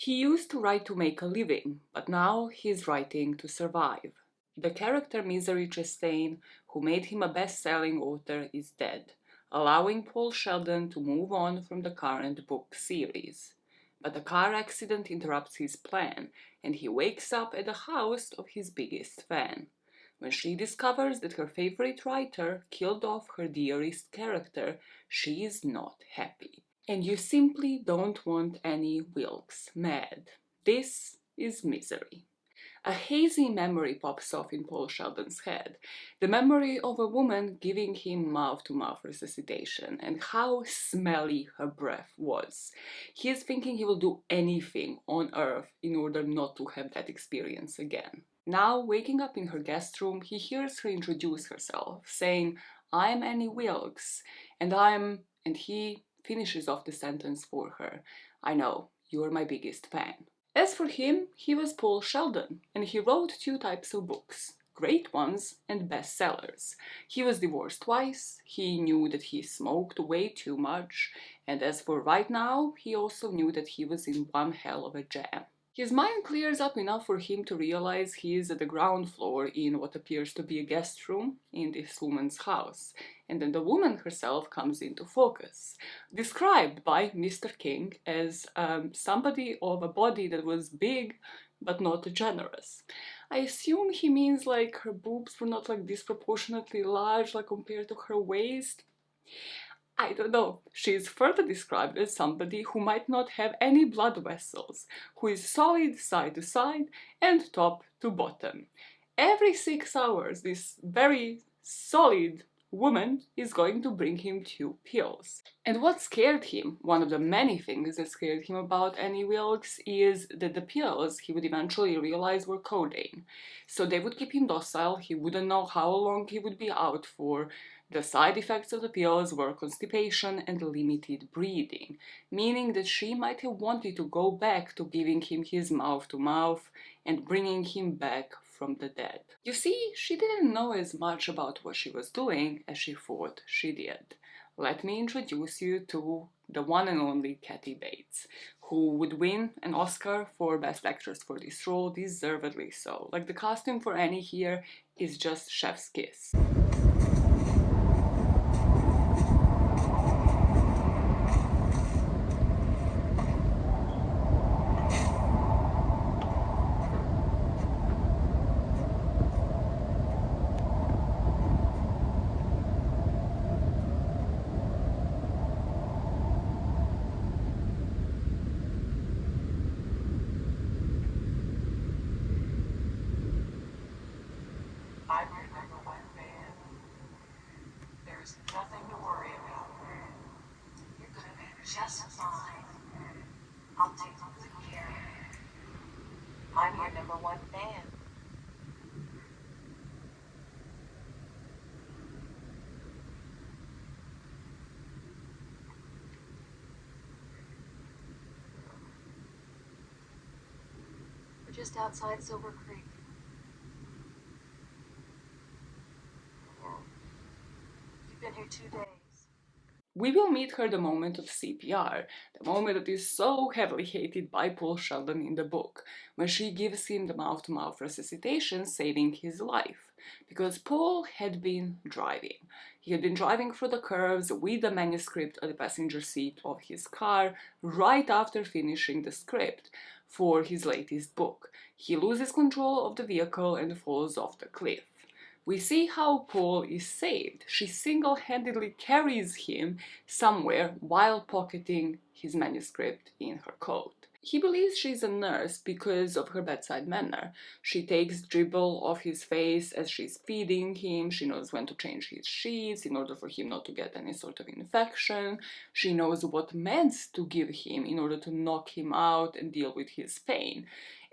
He used to write to make a living, but now he's writing to survive. The character Misery Chastain, who made him a best-selling author, is dead, allowing Paul Sheldon to move on from the current book series. But a car accident interrupts his plan, and he wakes up at the house of his biggest fan. When she discovers that her favorite writer killed off her dearest character, she is not happy. And you simply don't want Annie Wilkes mad. This is Misery. A hazy memory pops off in Paul Sheldon's head. The memory of a woman giving him mouth-to-mouth resuscitation and how smelly her breath was. He is thinking he will do anything on earth in order not to have that experience again. Now, waking up in her guest room, he hears her introduce herself, saying, "I'm Annie Wilkes, and he finishes off the sentence for her. "I know, you're my biggest fan." As for him, he was Paul Sheldon, and he wrote two types of books, great ones and bestsellers. He was divorced twice, he knew that he smoked way too much, and as for right now, he also knew that he was in one hell of a jam. His mind clears up enough for him to realize he is at the ground floor in what appears to be a guest room in this woman's house, and then the woman herself comes into focus, described by Mr. King as somebody of a body that was big but not generous. I assume he means like her boobs were not like disproportionately large like compared to her waist. I don't know. She is further described as somebody who might not have any blood vessels, who is solid side to side and top to bottom. Every 6 hours, this very solid woman is going to bring him 2 pills. And what scared him, one of the many things that scared him about Annie Wilkes, is that the pills he would eventually realize were codeine. So they would keep him docile, he wouldn't know how long he would be out for. The side effects of the pills were constipation and limited breathing, meaning that she might have wanted to go back to giving him his mouth-to-mouth and bringing him back from the dead. You see, she didn't know as much about what she was doing as she thought she did. Let me introduce you to the one and only Kathy Bates, who would win an Oscar for Best Actress for this role, deservedly so. Like, the costume for Annie here is just chef's kiss. I'm your #1 fan. There's nothing to worry about. You're gonna be just fine. I'll take good care. I'm your #1 fan. We're just outside Silver Creek. You've been here 2 days. We will meet her the moment of CPR, the moment that is so heavily hated by Paul Sheldon in the book, when she gives him the mouth-to-mouth resuscitation, saving his life. Because Paul had been driving. He had been driving through the curves with the manuscript at the passenger seat of his car right after finishing the script for his latest book. He loses control of the vehicle and falls off the cliff. We see how Paul is saved. She single-handedly carries him somewhere while pocketing his manuscript in her coat. He believes she's a nurse because of her bedside manner. She takes dribble off his face as she's feeding him. She knows when to change his sheets in order for him not to get any sort of infection. She knows what meds to give him in order to knock him out and deal with his pain.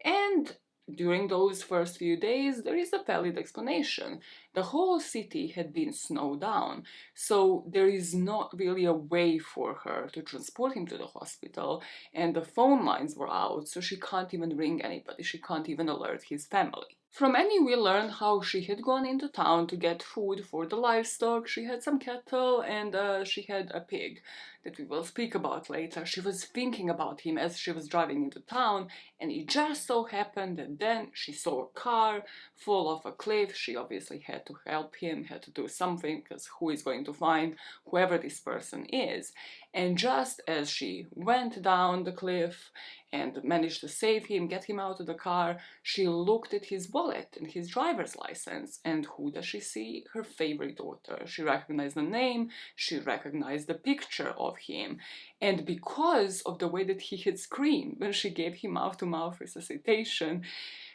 And during those first few days, there is a valid explanation, The whole city had been snowed down, so there is not really a way for her to transport him to the hospital, and the phone lines were out, so she can't even ring anybody, she can't even alert his family. From Annie, we learned how she had gone into town to get food for the livestock. She had some cattle and she had a pig that we will speak about later. She was thinking about him as she was driving into town, and it just so happened that then she saw a car fall off a cliff. She obviously had to help him, had to do something, because who is going to find whoever this person is? And just as she went down the cliff and managed to save him, get him out of the car, she looked at his wallet and his driver's license, and who does she see? Her favorite daughter. She recognized the name, she recognized the picture of him, and because of the way that he had screamed when she gave him mouth-to-mouth resuscitation,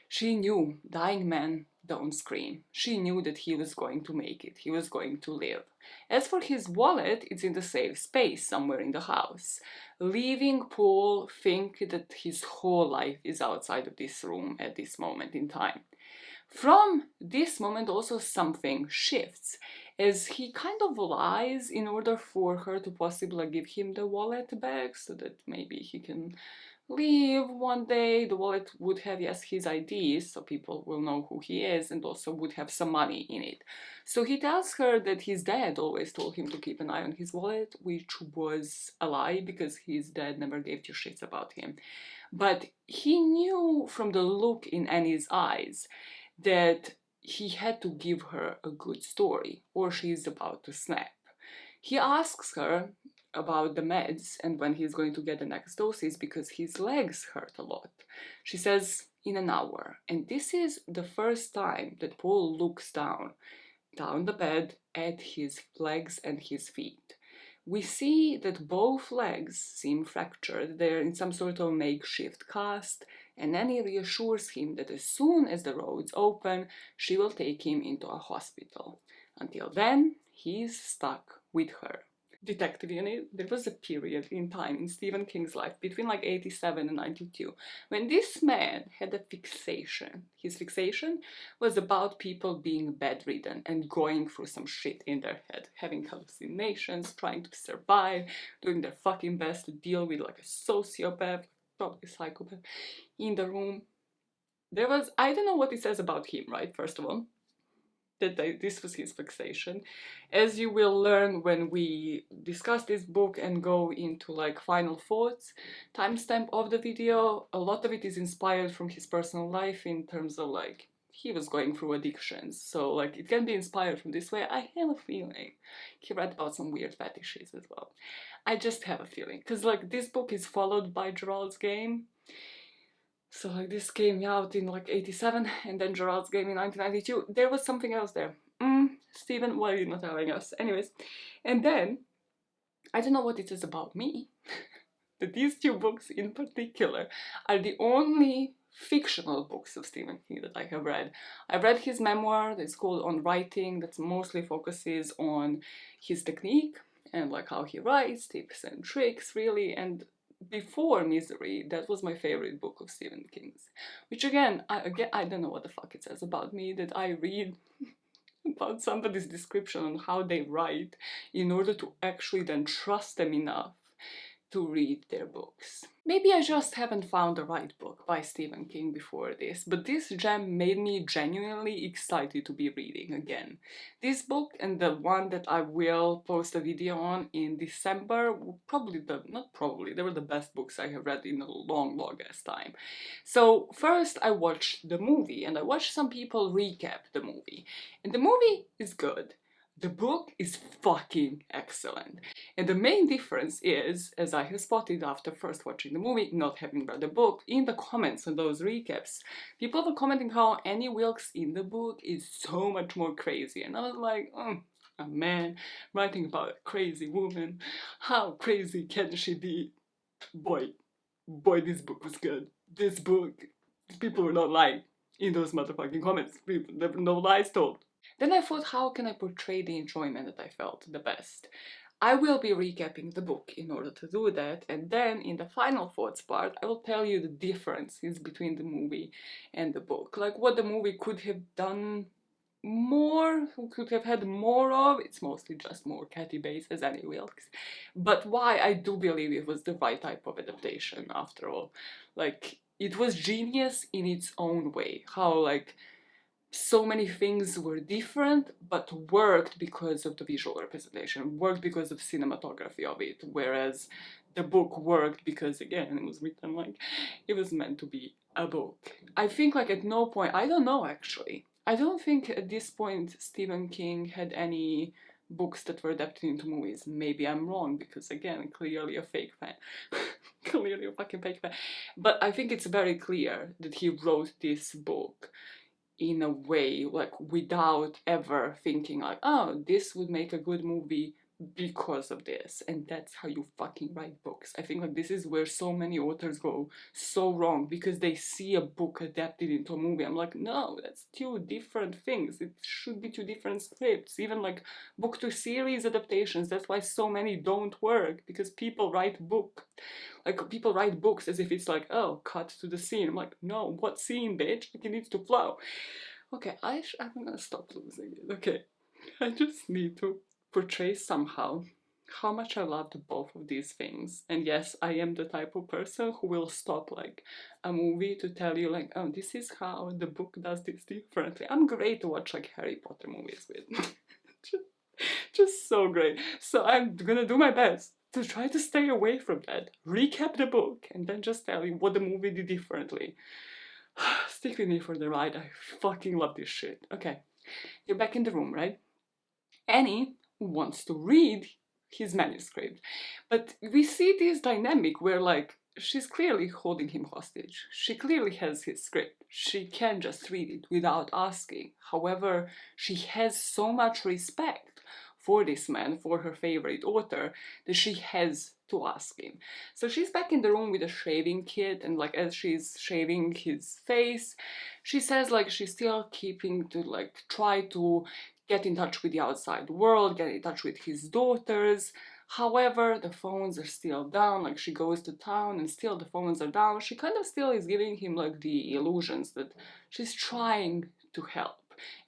she knew dying men don't scream. She knew that he was going to make it, he was going to live. As for his wallet, it's in the safe space somewhere in the house, leaving Paul think that his whole life is outside of this room at this moment in time. From this moment also something shifts, as he kind of lies in order for her to possibly give him the wallet back so that maybe he can leave one day. The wallet would have, yes, his IDs, so people will know who he is, and also would have some money in it. So he tells her that his dad always told him to keep an eye on his wallet, which was a lie because his dad never gave two shits about him. But he knew from the look in Annie's eyes that he had to give her a good story or she's about to snap. He asks her about the meds and when he's going to get the next doses because his legs hurt a lot. She says in an hour, and this is the first time that Paul looks down the bed at his legs and his feet. We see that both legs seem fractured, they're in some sort of makeshift cast, and Annie reassures him that as soon as the roads open, she will take him into a hospital. Until then, he's stuck with her. Detective unit, there was a period in time in Stephen King's life between like 87 and 92 when this man had a fixation. His fixation was about people being bedridden and going through some shit in their head, having hallucinations, trying to survive, doing their fucking best to deal with like a sociopath, probably psychopath, in the room. There was, I don't know what it says about him, right, first of all, that this was his fixation. As you will learn when we discuss this book and go into like final thoughts, timestamp of the video, a lot of it is inspired from his personal life in terms of like, he was going through addictions, so like it can be inspired from this way. I have a feeling he read about some weird fetishes as well. I just have a feeling, because like this book is followed by Gerald's Game. So like this came out in like 87 and then Gerald's Game in 1992. There was something else there. Stephen, why are you not telling us? Anyways, and then, I don't know what it is about me, that these two books in particular are the only fictional books of Stephen King that I have read. I've read his memoir that's called On Writing, that mostly focuses on his technique and like how he writes, tips and tricks really, and before Misery, that was my favorite book of Stephen King's. Which again, I don't know what the fuck it says about me, that I read about somebody's description on how they write in order to actually then trust them enough to read their books. Maybe I just haven't found the right book by Stephen King before this, but this gem made me genuinely excited to be reading again. This book and the one that I will post a video on in December were they were the best books I have read in a long, long ass time. So first I watched the movie, and I watched some people recap the movie, and the movie is good. The book is fucking excellent. And the main difference is, as I have spotted after first watching the movie, not having read the book, in the comments on those recaps, people were commenting how Annie Wilkes in the book is so much more crazy. And I was like, a man writing about a crazy woman, how crazy can she be? Boy, this book was good. This book, people were not lying in those motherfucking comments. There were no lies told. Then I thought, how can I portray the enjoyment that I felt the best? I will be recapping the book in order to do that, and then in the final thoughts part, I will tell you the differences between the movie and the book. Like what the movie could have done more, who could have had more of. It's mostly just more catty base as Annie Wilkes. But why I do believe it was the right type of adaptation after all. Like, it was genius in its own way. How, like, so many things were different, but worked because of the visual representation, worked because of cinematography of it, whereas the book worked because, again, it was written like it was meant to be a book. I think, like, at no point, I don't know actually, I don't think at this point Stephen King had any books that were adapted into movies. Maybe I'm wrong, because again, clearly a fake fan. Clearly a fucking fake fan. But I think it's very clear that he wrote this book in a way, like, without ever thinking like, oh, this would make a good movie because of this. And that's how you fucking write books. I think, like, this is where so many authors go so wrong, because they see a book adapted into a movie. I'm like, no, that's two different things. It should be two different scripts. Even like book to series adaptations, that's why so many don't work, because people write books as if it's like, oh, cut to the scene. I'm like, no, what scene, bitch? It needs to flow. Okay, I'm gonna stop losing it. Okay, I just need to portray somehow how much I loved both of these things. And yes, I am the type of person who will stop like a movie to tell you like, oh, this is how the book does this differently. I'm great to watch like Harry Potter movies with. just so great. So I'm gonna do my best to try to stay away from that. Recap the book and then just tell you what the movie did differently. Stick with me for the ride. I fucking love this shit. Okay, you're back in the room, right? Annie wants to read his manuscript, but we see this dynamic where, like, she's clearly holding him hostage. She clearly has his script. She can just read it without asking. However, she has so much respect for this man, for her favorite author, that she has to ask him. So she's back in the room with a shaving kit, and like as she's shaving his face, she says like she's still keeping to like try to get in touch with the outside world, get in touch with his daughters. However, the phones are still down. Like, she goes to town and still the phones are down. She kind of still is giving him like the illusions that she's trying to help.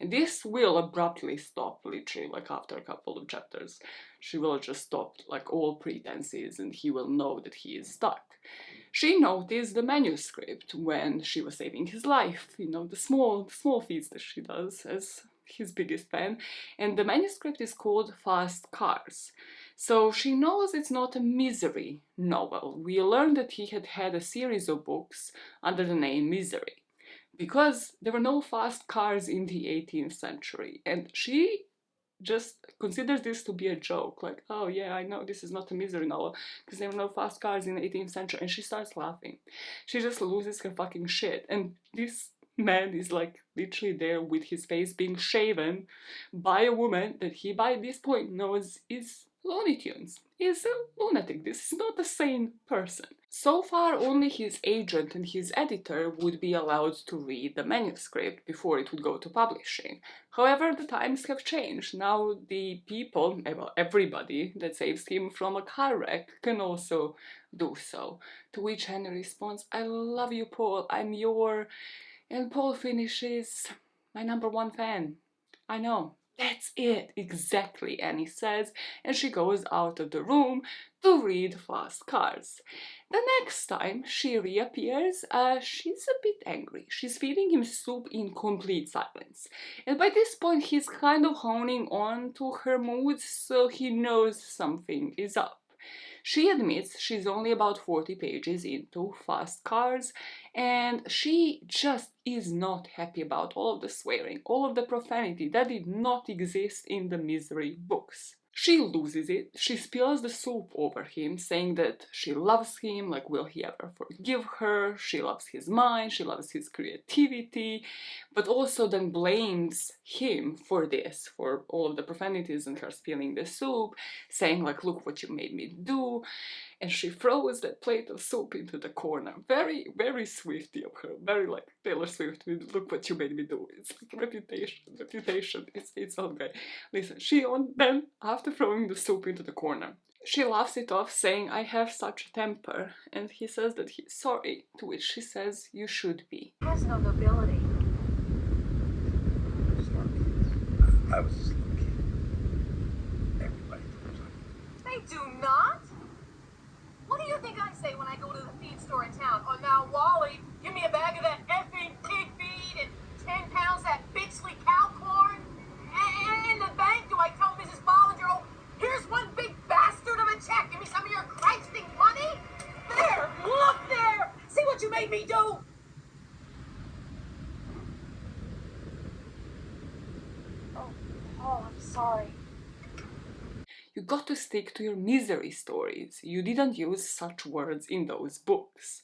And this will abruptly stop, literally, like after a couple of chapters. She will just stop like all pretenses and he will know that he is stuck. She noticed the manuscript when she was saving his life, you know, the small feats that she does as his biggest fan. And the manuscript is called Fast Cars. So she knows it's not a misery novel. We learned that he had had a series of books under the name Misery, because there were no fast cars in the 18th century. And she just considers this to be a joke, like, oh yeah, I know this is not a misery novel because there were no fast cars in the 18th century. And she starts laughing. She just loses her fucking shit. And this man is like literally there with his face being shaven by a woman that he by this point knows is Looney Tunes, is a lunatic. This is not a sane person. So far, only his agent and his editor would be allowed to read the manuscript before it would go to publishing. However, the times have changed. Now the people, well, everybody that saves him from a car wreck can also do so. To which Henry responds, I love you, Paul, I'm your... And Paul finishes, my #1 fan. I know. That's it, exactly, Annie says, and she goes out of the room to read Fast Cars. The next time she reappears, she's a bit angry. She's feeding him soup in complete silence. And by this point, he's kind of honing on to her moods, so he knows something is up. She admits she's only about 40 pages into Fast Cars, and she just is not happy about all of the swearing, all of the profanity that did not exist in the Misery books. She loses it. She spills the soup over him, saying that she loves him, like, will he ever forgive her? She loves his mind, she loves his creativity, but also then blames him for this, for all of the profanities and her spilling the soup, saying like, look what you made me do. And she throws that plate of soup into the corner. Very, very Swifty of her. Very like Taylor Swift with look what you made me do. It's like reputation. It's all great. Listen, then, after throwing the soup into the corner, she laughs it off, saying, I have such a temper. And he says that he's sorry, to which she says, you should be. He has no nobility. I was just a little kid. Everybody knows I. They do not. What do you think I say when I go to the feed store in town? Oh, now, Wally, give me a bag of that effing pig feed and 10 pounds of that bitchly cow corn. And in the bank, do I tell Mrs. Bollinger, oh, here's one big bastard of a check. Give me some of your Christing money. There, look there. See what you made me do? Oh, Paul, I'm sorry. You got to stick to your misery stories. You didn't use such words in those books.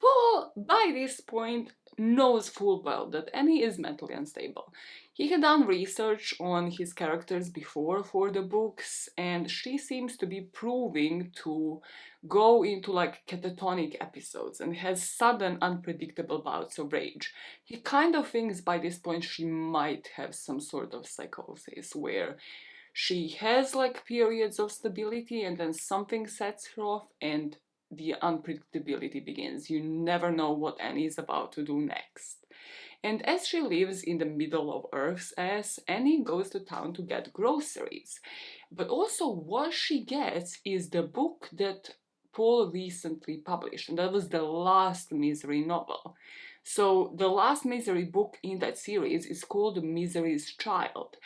Paul, by this point, knows full well that Annie is mentally unstable. He had done research on his characters before for the books, and she seems to be proving to go into like catatonic episodes and has sudden unpredictable bouts of rage. He kind of thinks by this point she might have some sort of psychosis where she has like periods of stability and then something sets her off and the unpredictability begins. You never know what Annie is about to do next. And as she lives in the middle of Earth's ass, Annie goes to town to get groceries. But also what she gets is the book that Paul recently published, and that was the last Misery novel. So the last Misery book in that series is called Misery's Child.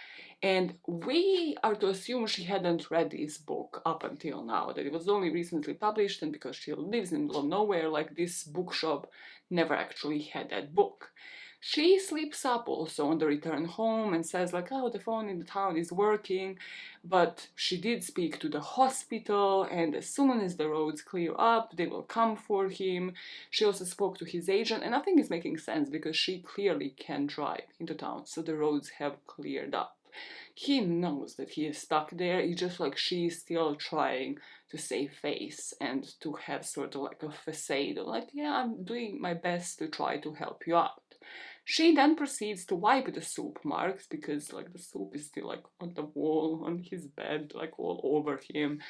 And we are to assume she hadn't read this book up until now, that it was only recently published, and because she lives in the middle of nowhere, like this bookshop never actually had that book. She sleeps up also on the return home and says like, oh, the phone in the town is working, but she did speak to the hospital, and as soon as the roads clear up, they will come for him. She also spoke to his agent, and nothing is making sense because she clearly can drive into town, so the roads have cleared up. He knows that he is stuck there, it's just like she's still trying to save face and to have sort of like a facade of like, yeah, I'm doing my best to try to help you out. She then proceeds to wipe the soup marks because like the soup is still like on the wall, on his bed, like all over him.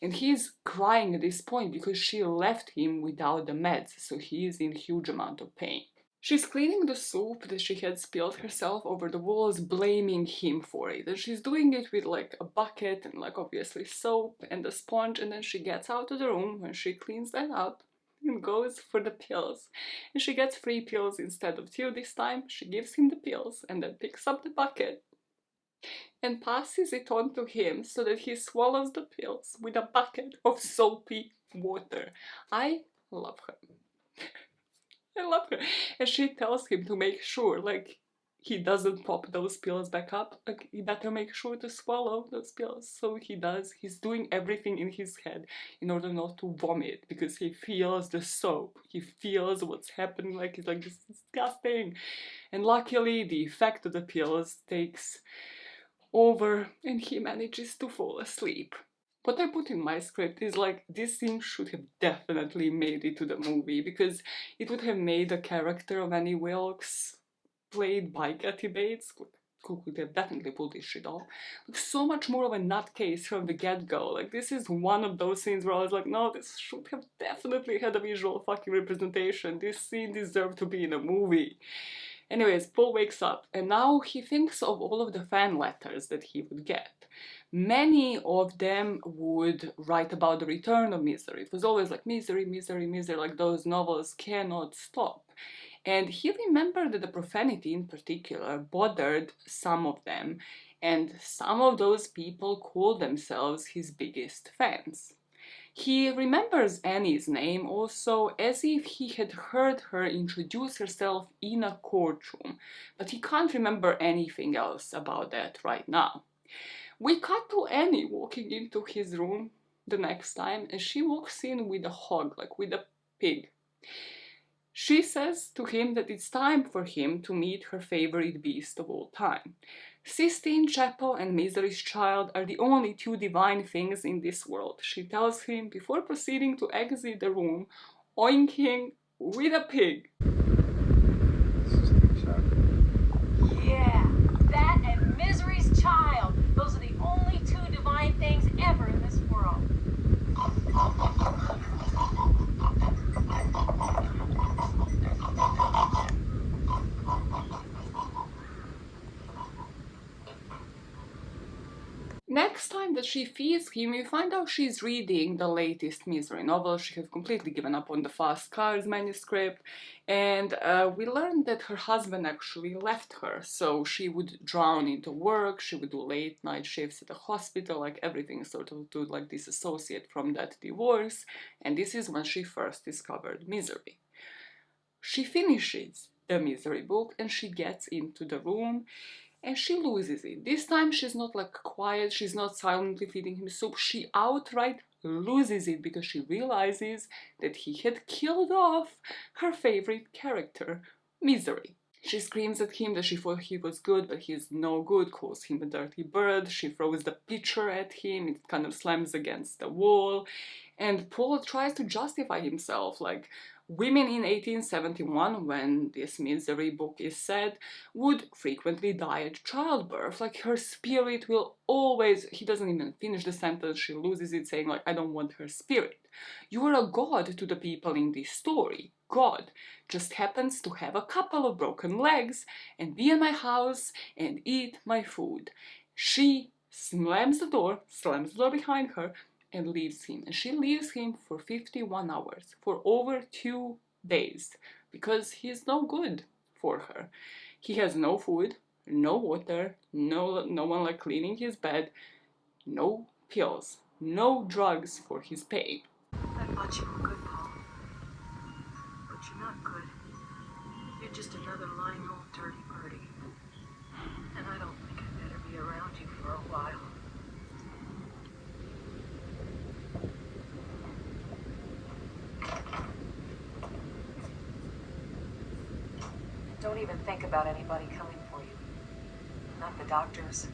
And he's crying at this point because she left him without the meds, so he is in huge amount of pain. She's cleaning the soup that she had spilled herself over the walls, blaming him for it. And she's doing it with like a bucket and like obviously soap and a sponge, and then she gets out of the room when she cleans that out and goes for the pills. And she gets 3 pills instead of 2 this time. She gives him the pills and then picks up the bucket and passes it on to him so that he swallows the pills with a bucket of soapy water. I love her. I love her. And she tells him to make sure, like, he doesn't pop those pills back up. Like, he better make sure to swallow those pills. So he does. He's doing everything in his head in order not to vomit because he feels the soap. He feels what's happening. Like, he's like, this is disgusting. And luckily, the effect of the pills takes over and he manages to fall asleep. What I put in my script is like, this scene should have definitely made it to the movie because it would have made the character of Annie Wilkes, played by Kathy Bates, who could have definitely pulled this shit off, like so much more of a nutcase from the get-go. Like, this is one of those scenes where I was like, no, this should have definitely had a visual fucking representation. This scene deserved to be in a movie. Anyways, Paul wakes up and now he thinks of all of the fan letters that he would get. Many of them would write about the return of misery. It was always like misery, misery, misery, like those novels cannot stop. And he remembered that the profanity in particular bothered some of them, and some of those people called themselves his biggest fans. He remembers Annie's name also as if he had heard her introduce herself in a courtroom, but he can't remember anything else about that right now. We cut to Annie walking into his room the next time, and she walks in with a hog, like with a pig. She says to him that it's time for him to meet her favorite beast of all time. Sistine Chapel and Misery's Child are the only 2 divine things in this world, she tells him before proceeding to exit the room, oinking with a pig. Yeah, that and Misery's Child. Those are the only 2 divine things ever in this world. Next time that she feeds him, we find out she's reading the latest Misery novel. She has completely given up on the Fast Cars manuscript, and we learned that her husband actually left her, so she would drown into work, she would do late night shifts at the hospital, like everything sort of to like disassociate from that divorce, and this is when she first discovered Misery. She finishes the Misery book and she gets into the room and she loses it. This time she's not like quiet, she's not silently feeding him soup, she outright loses it because she realizes that he had killed off her favorite character, Misery. She screams at him that she thought he was good, but he's no good, calls him a dirty bird. She throws the pitcher at him, it kind of slams against the wall. And Paul tries to justify himself, like, women in 1871, when this Misery book is said, would frequently die at childbirth. Like, her spirit will always... He doesn't even finish the sentence, she loses it, saying, like, I don't want her spirit. You are a god to the people in this story. God just happens to have a couple of broken legs and be in my house and eat my food. She slams the door behind her, and leaves him. And she leaves him for 51 hours, for over 2 days, because he's no good for her. He has no food, no water, no one like cleaning his bed, no pills, no drugs for his pain. I thought you were good, Paul. But you're not good. You're just another lying old dirty birdie. And I don't think I'd better be around you for a while. Don't even think about anybody coming for you. Not the doctors,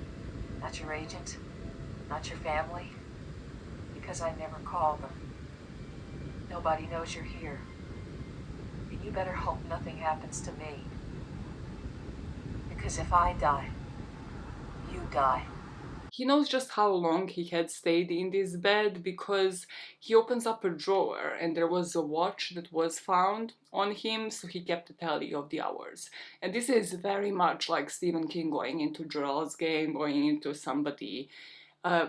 not your agent, not your family, because I never call them. Nobody knows you're here. And you better hope nothing happens to me. Because if I die, you die. He knows just how long he had stayed in this bed because he opens up a drawer and there was a watch that was found on him, so he kept a tally of the hours. And this is very much like Stephen King going into Gerald's Game, going into somebody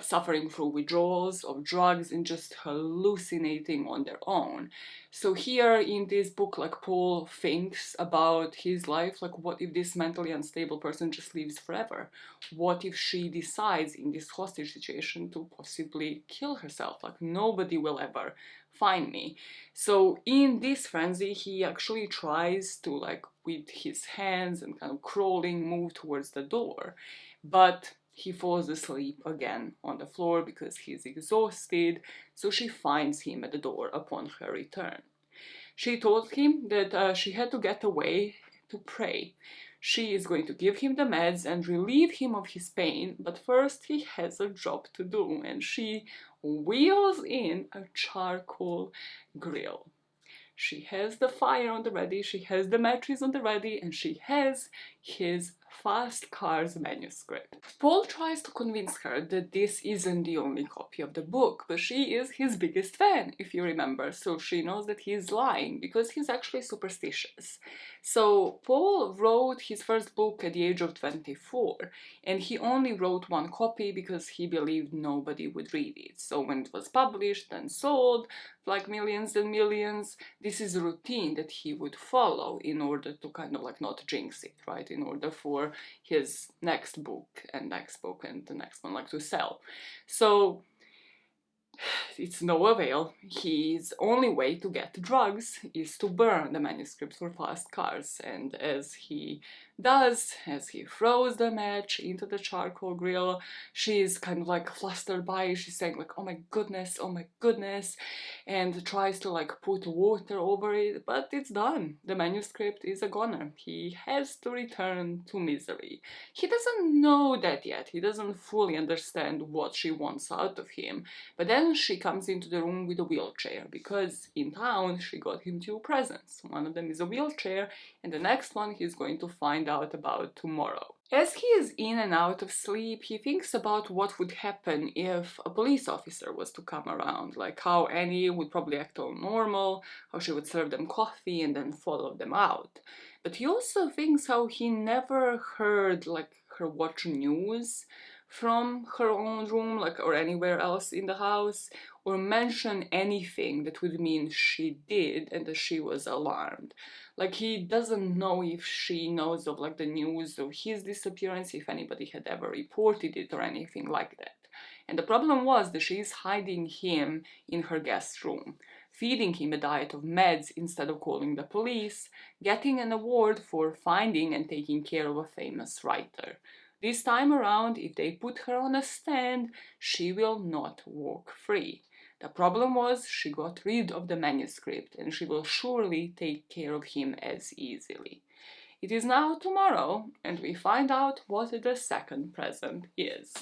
suffering through withdrawals of drugs and just hallucinating on their own. So here in this book, like, Paul thinks about his life, like, what if this mentally unstable person just lives forever? What if she decides in this hostage situation to possibly kill herself? Like, nobody will ever find me. So in this frenzy, he actually tries to, like, with his hands and kind of crawling, move towards the door. But he falls asleep again on the floor because he's exhausted, so she finds him at the door upon her return. She told him that she had to get away to pray. She is going to give him the meds and relieve him of his pain, but first he has a job to do, and she wheels in a charcoal grill. She has the fire on the ready, she has the matches on the ready, and she has his Fast Cars manuscript. Paul tries to convince her that this isn't the only copy of the book, but she is his biggest fan, if you remember, so she knows that he's lying because he's actually superstitious. So Paul wrote his first book at the age of 24, and he only wrote one copy because he believed nobody would read it. So when it was published and sold, like millions and millions, this is a routine that he would follow in order to kind of like not jinx it, right? In order for his next book and the next one like to sell. So it's no avail. His only way to get drugs is to burn the manuscript for Fast Cars, and as he does, as he throws the match into the charcoal grill, she's kind of like flustered by it. She's saying like, oh my goodness, and tries to like put water over it, but it's done. The manuscript is a goner. He has to return to Misery. He doesn't know that yet. He doesn't fully understand what she wants out of him, but then she comes into the room with a wheelchair, because in town she got him 2 presents. One of them is a wheelchair, and the next one he's going to find out about tomorrow. As he is in and out of sleep, he thinks about what would happen if a police officer was to come around, like how Annie would probably act all normal, how she would serve them coffee and then follow them out. But he also thinks how he never heard like her watch news from her own room, like, or anywhere else in the house, or mention anything that would mean she did and that she was alarmed. Like, he doesn't know if she knows of like the news of his disappearance, if anybody had ever reported it or anything like that. And the problem was that she's hiding him in her guest room, feeding him a diet of meds instead of calling the police, getting an award for finding and taking care of a famous writer. This time around, if they put her on a stand, she will not walk free. The problem was she got rid of the manuscript, and she will surely take care of him as easily. It is now tomorrow, and we find out what the second present is.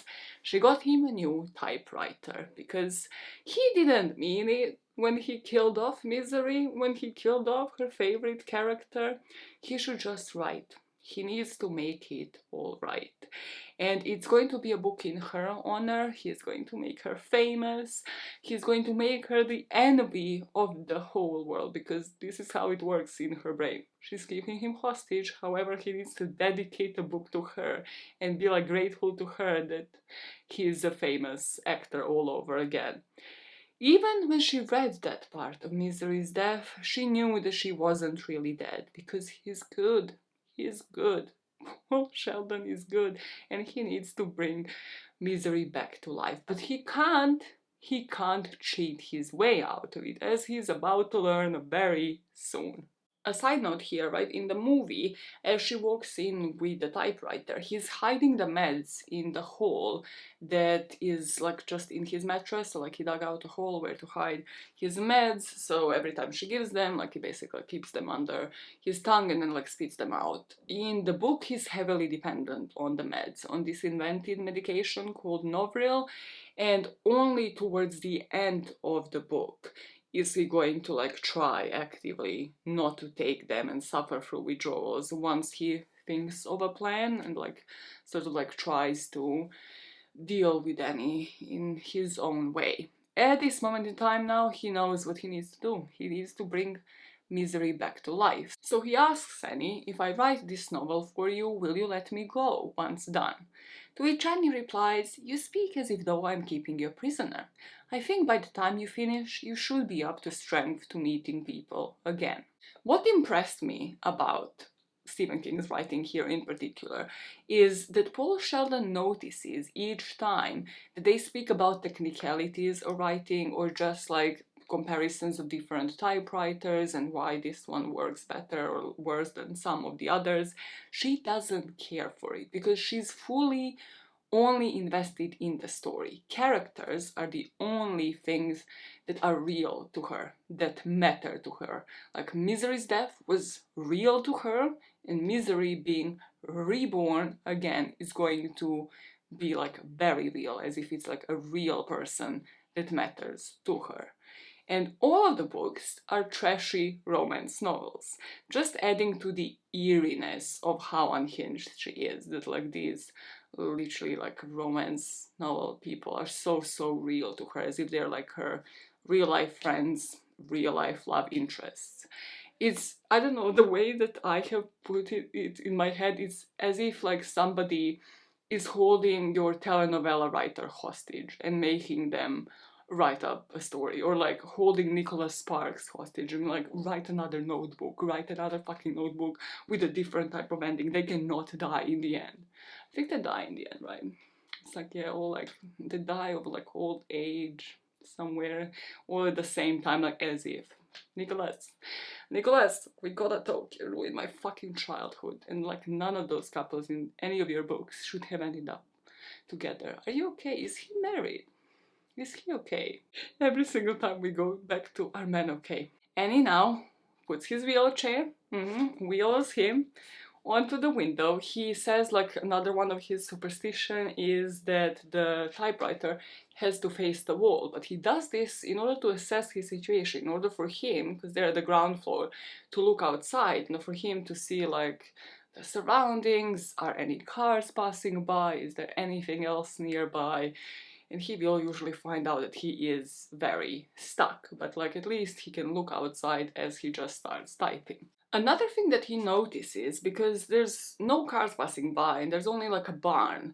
She got him a new typewriter, because he didn't mean it when he killed off Misery, when he killed off her favorite character. He should just write. He needs to make it all right. And it's going to be a book in her honor. He's going to make her famous. He's going to make her the envy of the whole world, because this is how it works in her brain. She's keeping him hostage, however he needs to dedicate a book to her and be like grateful to her that he's a famous actor all over again. Even when she read that part of Misery's death, she knew that she wasn't really dead, because he's good. He's good. Paul Sheldon is good, and he needs to bring Misery back to life. But he can't cheat his way out of it, as he's about to learn very soon. A side note here, right, in the movie, as she walks in with the typewriter, he's hiding the meds in the hole that is like just in his mattress, so like he dug out a hole where to hide his meds, so every time she gives them, like he basically keeps them under his tongue and then like spits them out. In the book, he's heavily dependent on the meds, on this invented medication called Novril, and only towards the end of the book is he going to like try actively not to take them and suffer through withdrawals once he thinks of a plan and like sort of like tries to deal with Annie in his own way. At this moment in time now, he knows what he needs to do. He needs to bring Misery back to life. So he asks Annie, if I write this novel for you, will you let me go once done? To which Annie replies, you speak as if though I'm keeping you a prisoner. I think by the time you finish, you should be up to strength to meeting people again. What impressed me about Stephen King's writing here in particular is that Paul Sheldon notices each time that they speak about technicalities of writing or just like comparisons of different typewriters and why this one works better or worse than some of the others. She doesn't care for it because she's fully only invested in the story. Characters are the only things that are real to her, that matter to her. Like Misery's death was real to her, and Misery being reborn again is going to be like very real, as if it's like a real person that matters to her. And all of the books are trashy romance novels, just adding to the eeriness of how unhinged she is, that like these literally like romance novel people are so real to her, as if they're like her real life friends, real life love interests. It's, I don't know, the way that I have put it in my head, it's as if like somebody is holding your telenovela writer hostage and making them write up a story, or like holding Nicholas Sparks hostage and like write another fucking notebook with a different type of ending. They cannot die in the end. I think they die in the end, right? It's like, yeah, or like they die of like old age somewhere, all at the same time, like as if. Nicholas, we gotta talk. You ruined my fucking childhood, and like none of those couples in any of your books should have ended up together. Are you okay? Is he married? Is he okay? Every single time we go back to, are men okay? Annie now puts his wheelchair, wheels him onto the window. He says like another one of his superstition is that the typewriter has to face the wall, but he does this in order to assess his situation, in order for him, because they're at the ground floor, to look outside, and for him to see like the surroundings, are any cars passing by, is there anything else nearby? And he will usually find out that he is very stuck, but like at least he can look outside as he just starts typing. Another thing that he notices, because there's no cars passing by and there's only like a barn,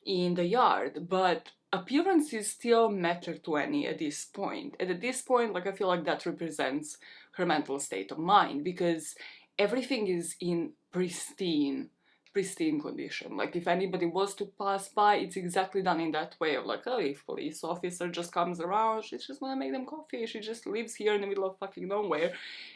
in the yard, but appearances still matter to Annie at this point. And at this point, like, I feel like that represents her mental state of mind, because everything is in pristine condition. Like, if anybody was to pass by, it's exactly done in that way of like, oh, if police officer just comes around, she's just gonna make them coffee. She just lives here in the middle of fucking nowhere,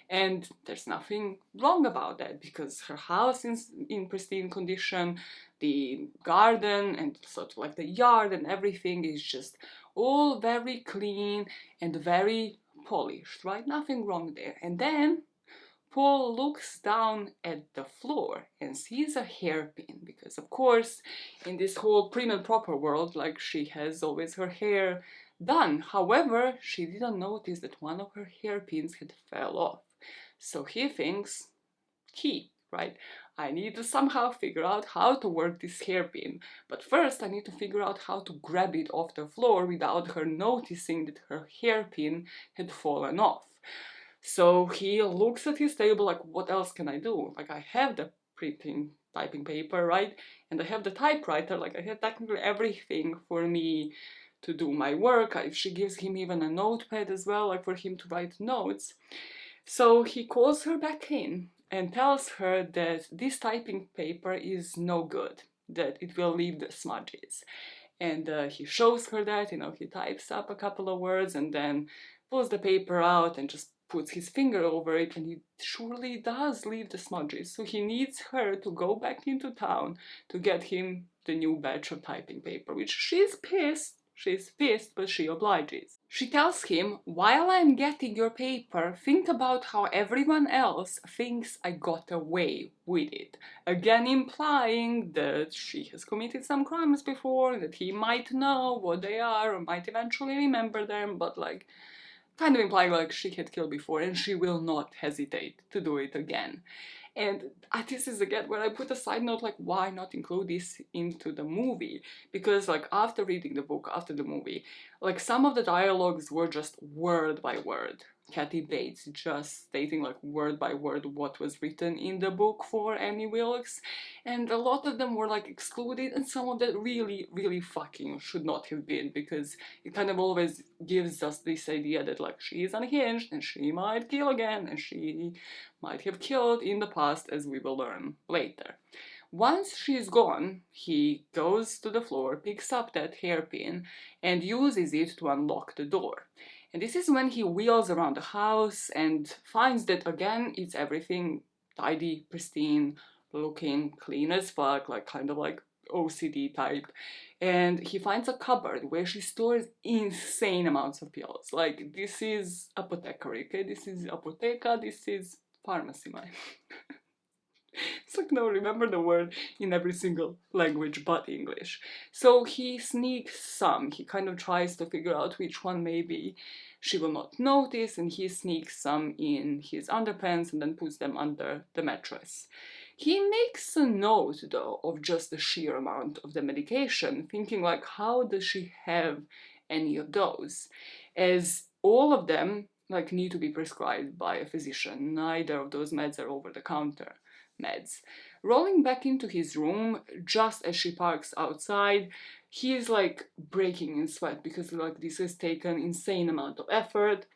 and there's nothing wrong about that, because her house is in pristine condition, the garden and sort of like the yard and everything is just all very clean and very polished, right? Nothing wrong there. And then Paul looks down at the floor and sees a hairpin, because of course in this whole prim and proper world, like, she has always her hair done. However, she didn't notice that one of her hairpins had fell off. So he thinks, right? I need to somehow figure out how to work this hairpin, but first I need to figure out how to grab it off the floor without her noticing that her hairpin had fallen off. So he looks at his table like, what else can I do? Like, I have the typing paper, right? And I have the typewriter, like, I have technically everything for me to do my work. If she gives him even a notepad as well, like, for him to write notes. So he calls her back in and tells her that this typing paper is no good, that it will leave the smudges. And he shows her that, he types up a couple of words and then pulls the paper out and just puts his finger over it, and he surely does leave the smudges. So he needs her to go back into town to get him the new batch of typing paper, which she's pissed, but she obliges. She tells him, while I'm getting your paper, think about how everyone else thinks I got away with it. Again implying that she has committed some crimes before, that he might know what they are or might eventually remember them, but like, kind of implying like she had killed before and she will not hesitate to do it again. And this is again where I put a side note, like, why not include this into the movie? Because like, after reading the book, after the movie, like, some of the dialogues were just word by word. Kathy Bates just stating like word by word what was written in the book for Annie Wilkes, and a lot of them were like excluded, and some of that really fucking should not have been, because it kind of always gives us this idea that like, she is unhinged and she might kill again and she might have killed in the past, as we will learn later. Once she's gone, he goes to the floor, picks up that hairpin and uses it to unlock the door. And this is when he wheels around the house and finds that again it's everything tidy, pristine, looking clean as fuck, like kind of like OCD type. And he finds a cupboard where she stores insane amounts of pills. Like, this is apothecary, okay? This is apotheca, this is pharmacy, man. It's like, no, remember the word in every single language but English. So he sneaks some. He kind of tries to figure out which one maybe she will not notice, and he sneaks some in his underpants and then puts them under the mattress. He makes a note, though, of just the sheer amount of the medication, thinking like, how does she have any of those? As all of them like need to be prescribed by a physician. Neither of those meds are over-the-counter meds. Rolling back into his room just as she parks outside, he is like breaking in sweat because like this has taken insane amount of effort.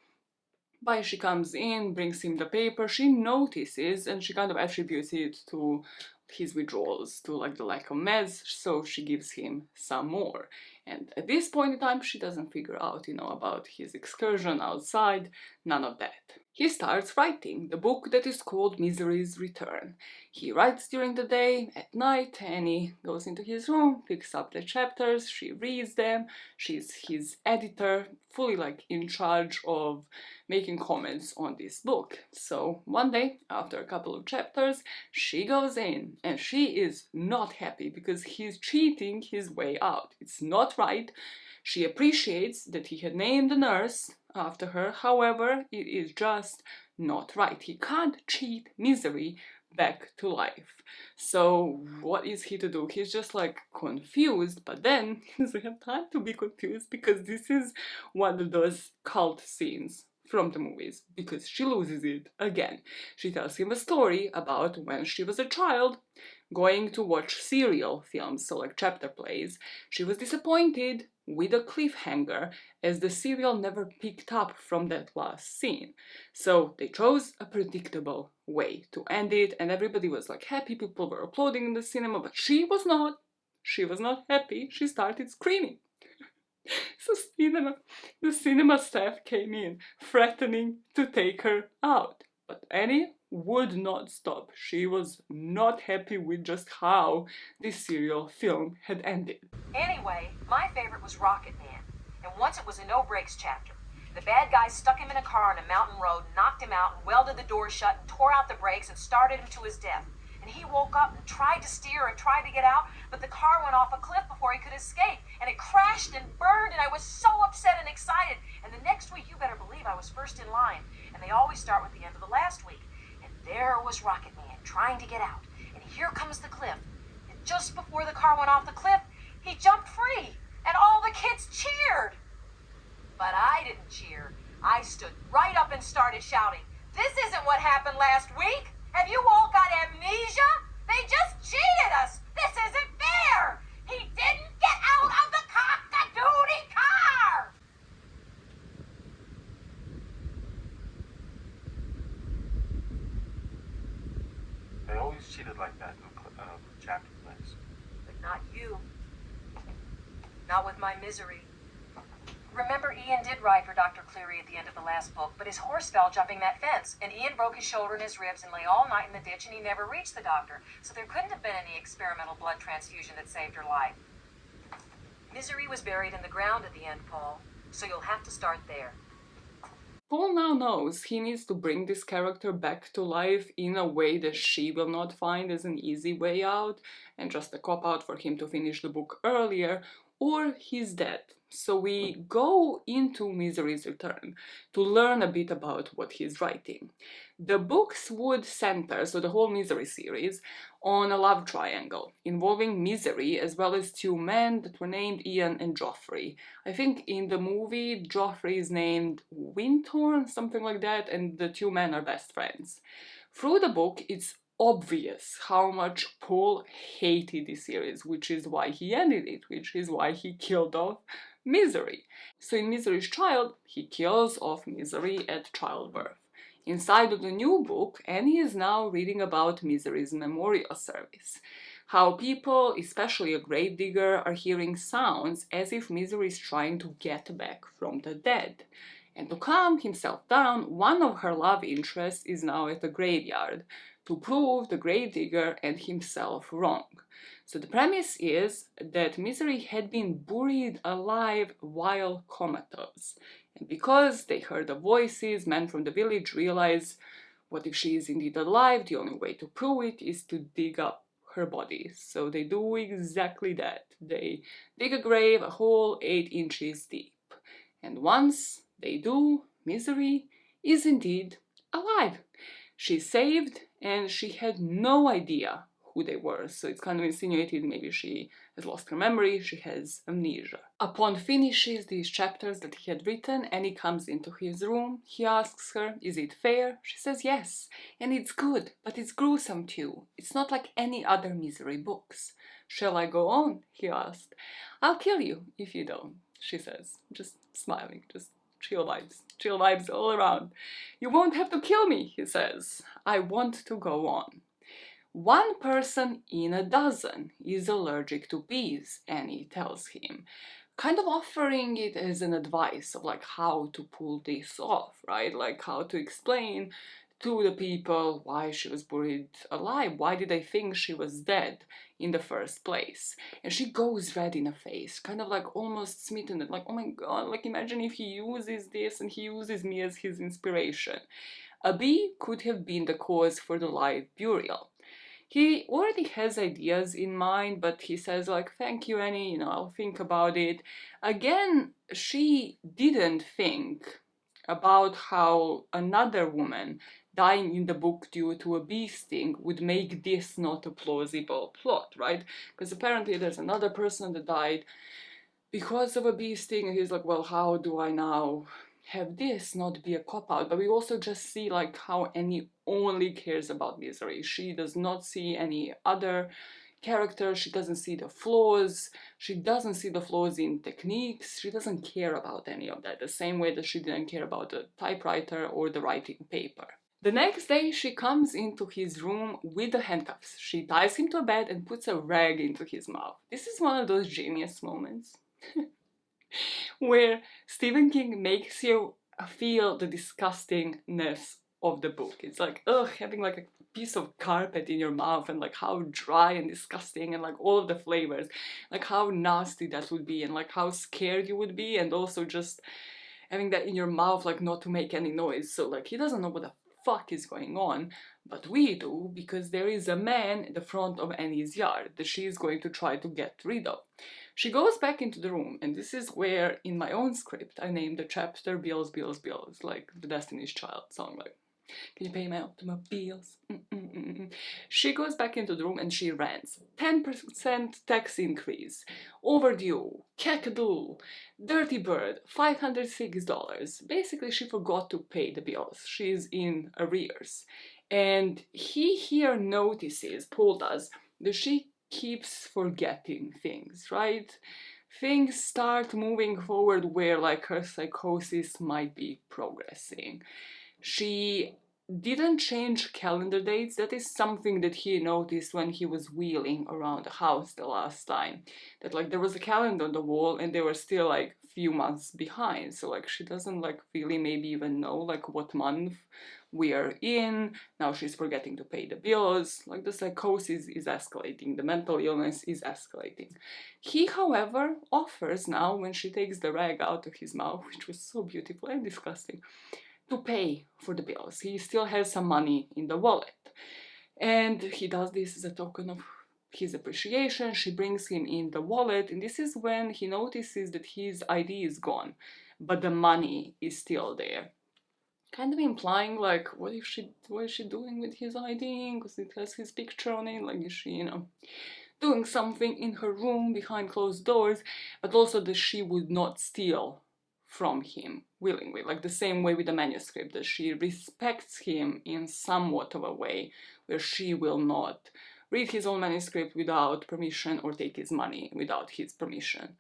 But she comes in, brings him the paper, she notices and she kind of attributes it to his withdrawals, to like the lack of meds, so she gives him some more. And at this point in time, she doesn't figure out, about his excursion outside, none of that. He starts writing the book that is called Misery's Return. He writes during the day, at night, Annie goes into his room, picks up the chapters, she reads them, she's his editor, fully like in charge of making comments on this book. So one day, after a couple of chapters, she goes in and she is not happy because he's cheating his way out. It's not right. She appreciates that he had named the nurse after her, however, it is just not right. He can't cheat Misery back to life. So what is he to do? He's just like confused, but then he doesn't have time to be confused because this is one of those cult scenes from the movies, because she loses it again. She tells him a story about when she was a child, going to watch serial films, so like chapter plays, she was disappointed with a cliffhanger as the serial never picked up from that last scene. So they chose a predictable way to end it, and everybody was like happy, people were applauding in the cinema, but she was not. She was not happy. She started screaming. So the cinema staff came in, threatening to take her out. But Annie would not stop. She was not happy with just how this serial film had ended. Anyway, my favorite was Rocket Man. And once it was a no-brakes chapter. The bad guy stuck him in a car on a mountain road, knocked him out, and welded the door shut, and tore out the brakes, and started him to his death. And he woke up and tried to steer and tried to get out, but the car went off a cliff before he could escape. And it crashed and burned, and I was so upset and excited. And the next week, you better believe I was first in line. And they always start with the end of the last week. And there was Rocket Man trying to get out. And here comes the cliff. And just before the car went off the cliff, he jumped free. And all the kids cheered. But I didn't cheer. I stood right up and started shouting, "This isn't what happened last week! Have you all got amnesia? They just cheated us! This isn't fair! He didn't get out of the cock-a-doodie car!" They always cheated like that in chapter plays. But not you. Not with my misery. Remember, Ian did ride for Dr. Cleary at the end of the last book, but his horse fell jumping that fence, and Ian broke his shoulder and his ribs and lay all night in the ditch, and he never reached the doctor, so there couldn't have been any experimental blood transfusion that saved her life. Misery was buried in the ground at the end, Paul, so you'll have to start there. Paul now knows he needs to bring this character back to life in a way that she will not find as an easy way out, and just a cop-out for him to finish the book earlier, or he's dead. So we go into Misery's return to learn a bit about what he's writing. The books would center, so the whole Misery series, on a love triangle involving Misery as well as two men that were named Ian and Joffrey. I think in the movie Joffrey is named Winthorn, something like that, and the two men are best friends. Through the book, it's obvious how much Paul hated this series, which is why he ended it, which is why he killed off Misery. So in Misery's Child, he kills off Misery at childbirth. Inside of the new book, Annie is now reading about Misery's memorial service. How people, especially a gravedigger, are hearing sounds as if Misery is trying to get back from the dead. And to calm himself down, one of her love interests is now at the graveyard to prove the gravedigger and himself wrong. So the premise is that Misery had been buried alive while comatose. And because they heard the voices, men from the village realize, what if she is indeed alive? The only way to prove it is to dig up her body. So they do exactly that. They dig a grave, a hole 8 inches deep. And once they do, Misery is indeed alive. She's saved, and she had no idea who they were, so it's kind of insinuated maybe she has lost her memory, she has amnesia. Upon finishes these chapters that he had written, Annie comes into his room. He asks her, is it fair? She says yes, and it's good, but it's gruesome too. It's not like any other Misery books. Shall I go on? He asked. I'll kill you if you don't, she says, just smiling, just chill vibes all around. You won't have to kill me, he says. I want to go on. 1 person in a dozen is allergic to bees, Annie tells him, kind of offering it as an advice of like how to pull this off, right? Like how to explain to the people why she was buried alive. Why did they think she was dead in the first place? And she goes red in the face, kind of like almost smitten, like, oh my god, like imagine if he uses this and he uses me as his inspiration. A bee could have been the cause for the live burial. He already has ideas in mind, but he says like, thank you, Annie, I'll think about it. Again, she didn't think about how another woman dying in the book due to a bee sting would make this not a plausible plot, right? Because apparently there's another person that died because of a bee sting, and he's like, well, how do I now have this not be a cop-out, but we also just see like how Annie only cares about Misery. She does not see any other character, she doesn't see the flaws, she doesn't see the flaws in techniques, she doesn't care about any of that, the same way that she didn't care about the typewriter or the writing paper. The next day she comes into his room with the handcuffs. She ties him to a bed and puts a rag into his mouth. This is one of those genius moments where Stephen King makes you feel the disgustingness of the book. It's like, ugh, having like a piece of carpet in your mouth and like how dry and disgusting and like all of the flavors, like how nasty that would be and like how scared you would be, and also just having that in your mouth, like not to make any noise. So like he doesn't know what the fuck is going on, but we do, because there is a man in the front of Annie's yard that she is going to try to get rid of. She goes back into the room, and this is where in my own script I named the chapter Bills, Bills, Bills, like the Destiny's Child song, like, can you pay my automobiles? She goes back into the room and she rants. 10% tax increase, overdue, cackadoodle, dirty bird, $506. Basically, she forgot to pay the bills. She's in arrears. And he here notices, Paul does, that she keeps forgetting things, right? Things start moving forward where like her psychosis might be progressing. She didn't change calendar dates. That is something that he noticed when he was wheeling around the house the last time. That like there was a calendar on the wall and they were still like few months behind. So like she doesn't like really maybe even know like what month we are in. Now she's forgetting to pay the bills. Like the psychosis is escalating. The mental illness is escalating. He, however, offers now when she takes the rag out of his mouth, which was so beautiful and disgusting, to pay for the bills. He still has some money in the wallet. And he does this as a token of his appreciation. She brings him in the wallet, and this is when he notices that his ID is gone, but the money is still there. Kind of implying like, what is she doing with his ID? Because it has his picture on it. Like, is she, you know, doing something in her room behind closed doors? But also that she would not steal from him willingly, like the same way with the manuscript, that she respects him in somewhat of a way where she will not read his own manuscript without permission or take his money without his permission.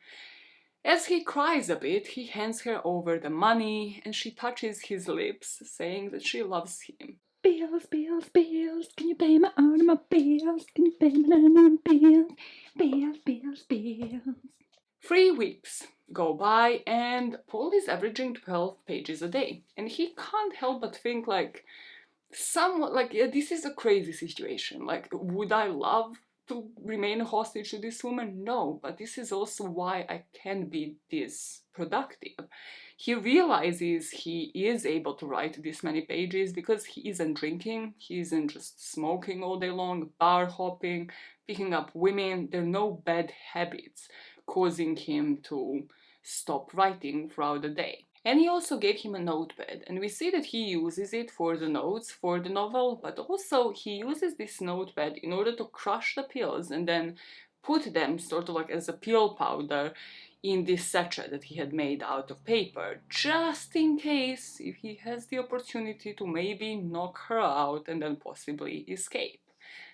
As he cries a bit, he hands her over the money and she touches his lips, saying that she loves him. Bills, bills, bills, can you pay my automobiles? Can you pay my bills? Bills, bills, bills. 3 weeks go by and Paul is averaging 12 pages a day, and he can't help but think like, somewhat like, yeah, this is a crazy situation. Like, would I love to remain a hostage to this woman? No, but this is also why I can be this productive. He realizes he is able to write this many pages because he isn't drinking, he isn't just smoking all day long, bar hopping, picking up women. There are no bad habits causing him to stop writing throughout the day. And he also gave him a notepad, and we see that he uses it for the notes for the novel, but also he uses this notepad in order to crush the pills and then put them sort of like as a pill powder in this sachet that he had made out of paper, just in case if he has the opportunity to maybe knock her out and then possibly escape.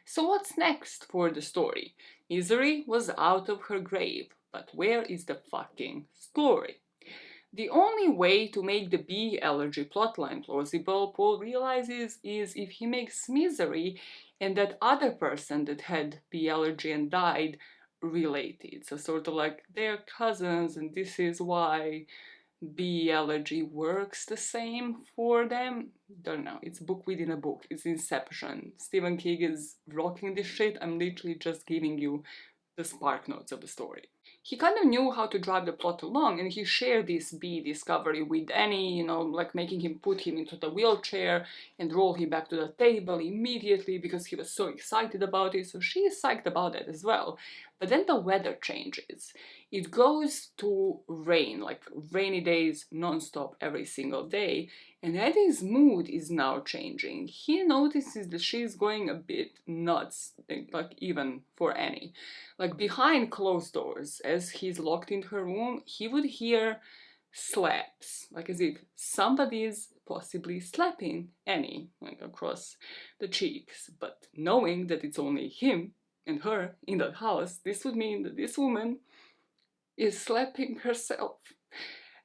So what's next for the story? Misery was out of her grave, but where is the fucking story? The only way to make the bee allergy plotline plausible, Paul realizes, is if he makes Misery and that other person that had bee allergy and died related. So sort of like they're cousins, and this is why bee allergy works the same for them. Don't know, it's book within a book, it's Inception. Stephen King is rocking this shit. I'm literally just giving you the spark notes of the story. He kind of knew how to drive the plot along, and he shared this bee discovery with Annie, you know, like making him put him into the wheelchair and roll him back to the table immediately because he was so excited about it. So she is psyched about it as well. But then the weather changes. It goes to rain, like rainy days non-stop every single day, and Eddie's mood is now changing. He notices that she's going a bit nuts, like even for Annie. Like behind closed doors, as he's locked in her room, he would hear slaps, like as if somebody's possibly slapping Annie, like across the cheeks. But knowing that it's only him and her in that house, this would mean that this woman is slapping herself.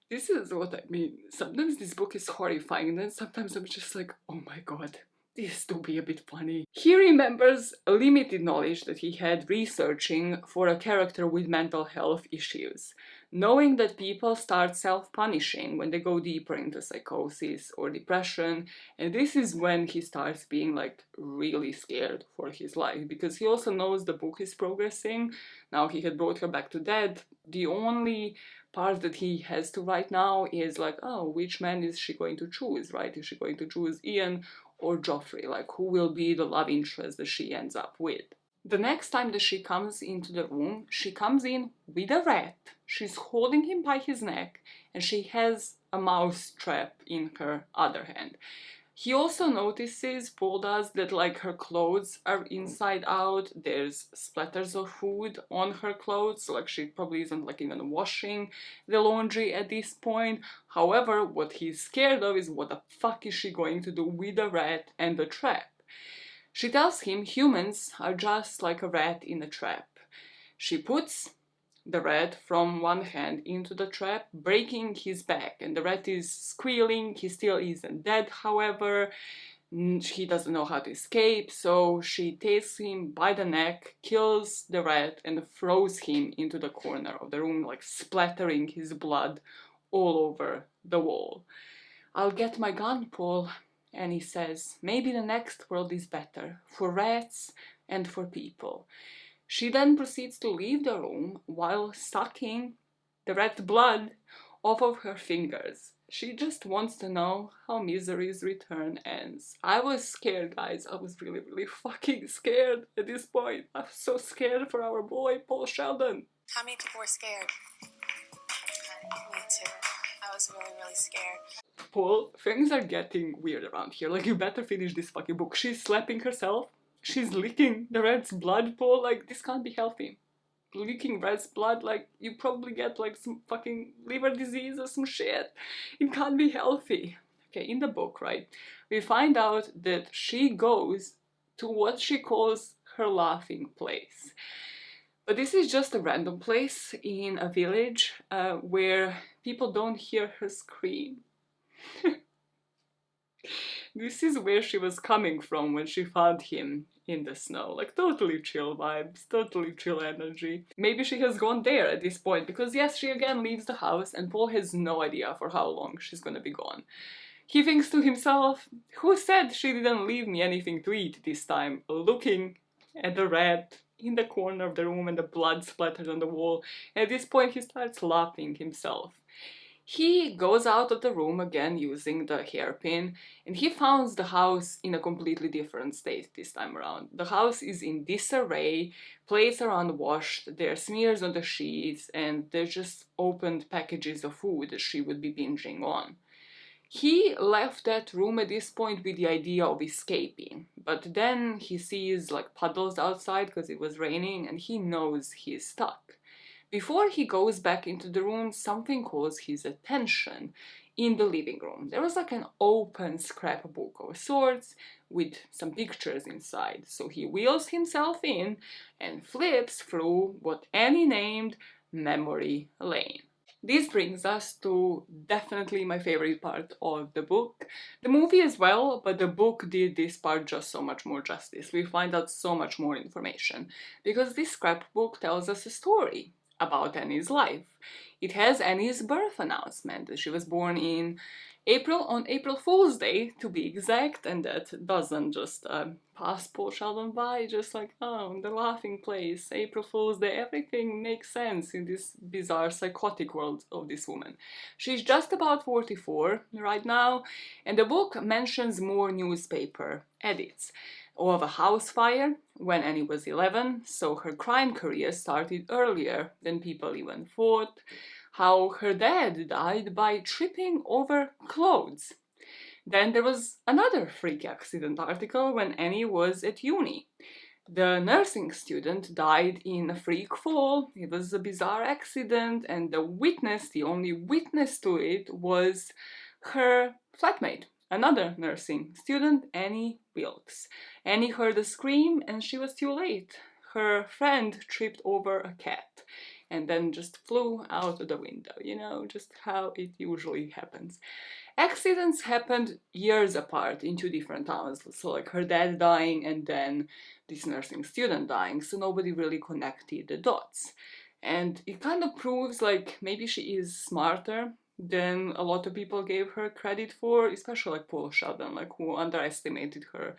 This is what I mean. Sometimes this book is horrifying, and then sometimes I'm just like, oh my god, this to be a bit funny. He remembers a limited knowledge that he had researching for a character with mental health issues, knowing that people start self-punishing when they go deeper into psychosis or depression, and this is when he starts being like really scared for his life, because he also knows the book is progressing. Now he had brought her back to death. The only part that he has to write now is like, oh, which man is she going to choose, right? Is she going to choose Ian or Joffrey? Like, who will be the love interest that she ends up with? The next time that she comes into the room, she comes in with a rat. She's holding him by his neck, and she has a mouse trap in her other hand. He also notices, Paul does, that like her clothes are inside out, there's splatters of food on her clothes, so like she probably isn't like even washing the laundry at this point. However, what he's scared of is what the fuck is she going to do with the rat and the trap. She tells him humans are just like a rat in a trap. She puts the rat from one hand into the trap, breaking his back, and the rat is squealing. He still isn't dead, however. He doesn't know how to escape, so she takes him by the neck, kills the rat, and throws him into the corner of the room, like splattering his blood all over the wall. I'll get my gun, Paul, Annie says. Maybe the next world is better, for rats and for people. She then proceeds to leave the room while sucking the rat blood off of her fingers. She just wants to know how Misery's return ends. I was scared, guys. I was really, really fucking scared at this point. I'm so scared for our boy, Paul Sheldon. How many people were scared? Me too. I was really, really scared. Paul, things are getting weird around here. Like, you better finish this fucking book. She's slapping herself. She's licking the rat's blood, Paul. Like, this can't be healthy. Licking rat's blood, like, you probably get, like, some fucking liver disease or some shit. It can't be healthy. Okay, in the book, right, we find out that she goes to what she calls her laughing place. But this is just a random place in a village where people don't hear her scream. This is where she was coming from when she found him in the snow. Like, totally chill vibes, totally chill energy. Maybe she has gone there at this point, because yes, she again leaves the house and Paul has no idea for how long she's gonna be gone. He thinks to himself, who said she didn't leave me anything to eat this time? Looking at the rat in the corner of the room and the blood splattered on the wall. And at this point he starts laughing himself. He goes out of the room again using the hairpin, and he finds the house in a completely different state this time around. The house is in disarray, plates are unwashed, there are smears on the sheets, and there's just opened packages of food that she would be binging on. He left that room at this point with the idea of escaping, but then he sees like puddles outside because it was raining, and he knows he's stuck. Before he goes back into the room, something calls his attention in the living room. There was like an open scrapbook of sorts with some pictures inside. So he wheels himself in and flips through what Annie named Memory Lane. This brings us to definitely my favorite part of the book. The movie as well, but the book did this part just so much more justice. We find out so much more information because this scrapbook tells us a story about Annie's life. It has Annie's birth announcement. She was born in on April Fool's Day, to be exact, and that doesn't just pass Paul Sheldon by, just like, oh, the laughing place, April Fool's Day, everything makes sense in this bizarre psychotic world of this woman. She's just about 44 right now, and the book mentions more newspaper edits of a house fire when Annie was 11, so her crime career started earlier than people even thought. How her dad died by tripping over clothes. Then there was another freak accident article when Annie was at uni. The nursing student died in a freak fall. It was a bizarre accident, and the only witness to it, was her flatmate, another nursing student, Annie Wilkes. Annie heard a scream and she was too late. Her friend tripped over a cat and then just flew out of the window, just how it usually happens. Accidents happened years apart in two different towns, so like her dad dying and then this nursing student dying, so nobody really connected the dots. And it kind of proves like maybe she is smarter than a lot of people gave her credit for, especially like Paul Sheldon, like who underestimated her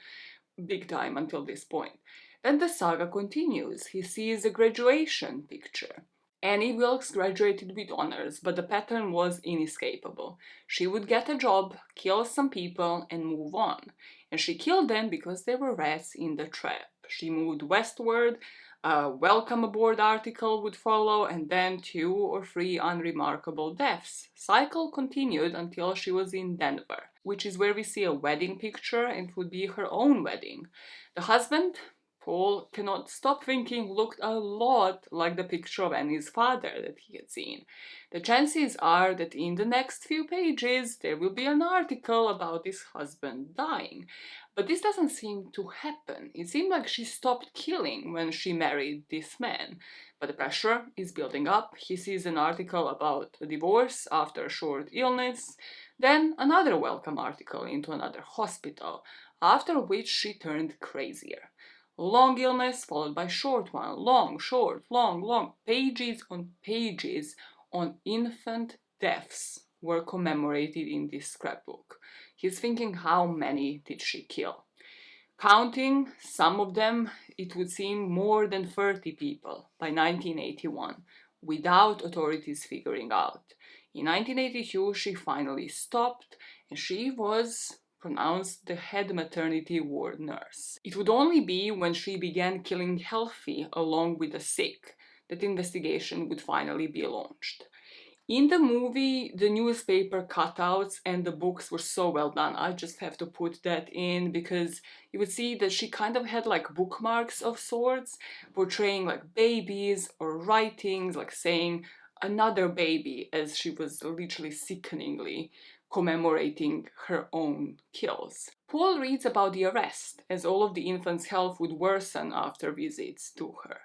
big time until this point. Then the saga continues. He sees a graduation picture. Annie Wilkes graduated with honors, but the pattern was inescapable. She would get a job, kill some people, and move on. And she killed them because they were rats in the trap. She moved westward, a welcome aboard article would follow, and then 2 or 3 unremarkable deaths. Cycle continued until she was in Denver, which is where we see a wedding picture, and it would be her own wedding. The husband, Paul cannot stop thinking, looked a lot like the picture of Annie's father that he had seen. The chances are that in the next few pages there will be an article about his husband dying. But this doesn't seem to happen. It seemed like she stopped killing when she married this man. But the pressure is building up. He sees an article about a divorce after a short illness, then another welcome article into another hospital, after which she turned crazier. Long illness followed by short one, long, short, long, pages on infant deaths were commemorated in this scrapbook. He's thinking, how many did she kill? Counting some of them, it would seem more than 30 people by 1981, without authorities figuring out. In 1982, she finally stopped, and she was pronounced the head maternity ward nurse. It would only be when she began killing healthy along with the sick that investigation would finally be launched. In the movie, the newspaper cutouts and the books were so well done. I just have to put that in because you would see that she kind of had like bookmarks of sorts, portraying like babies or writings, like saying another baby, as she was literally sickeningly commemorating her own kills. Paul reads about the arrest, as all of the infant's health would worsen after visits to her.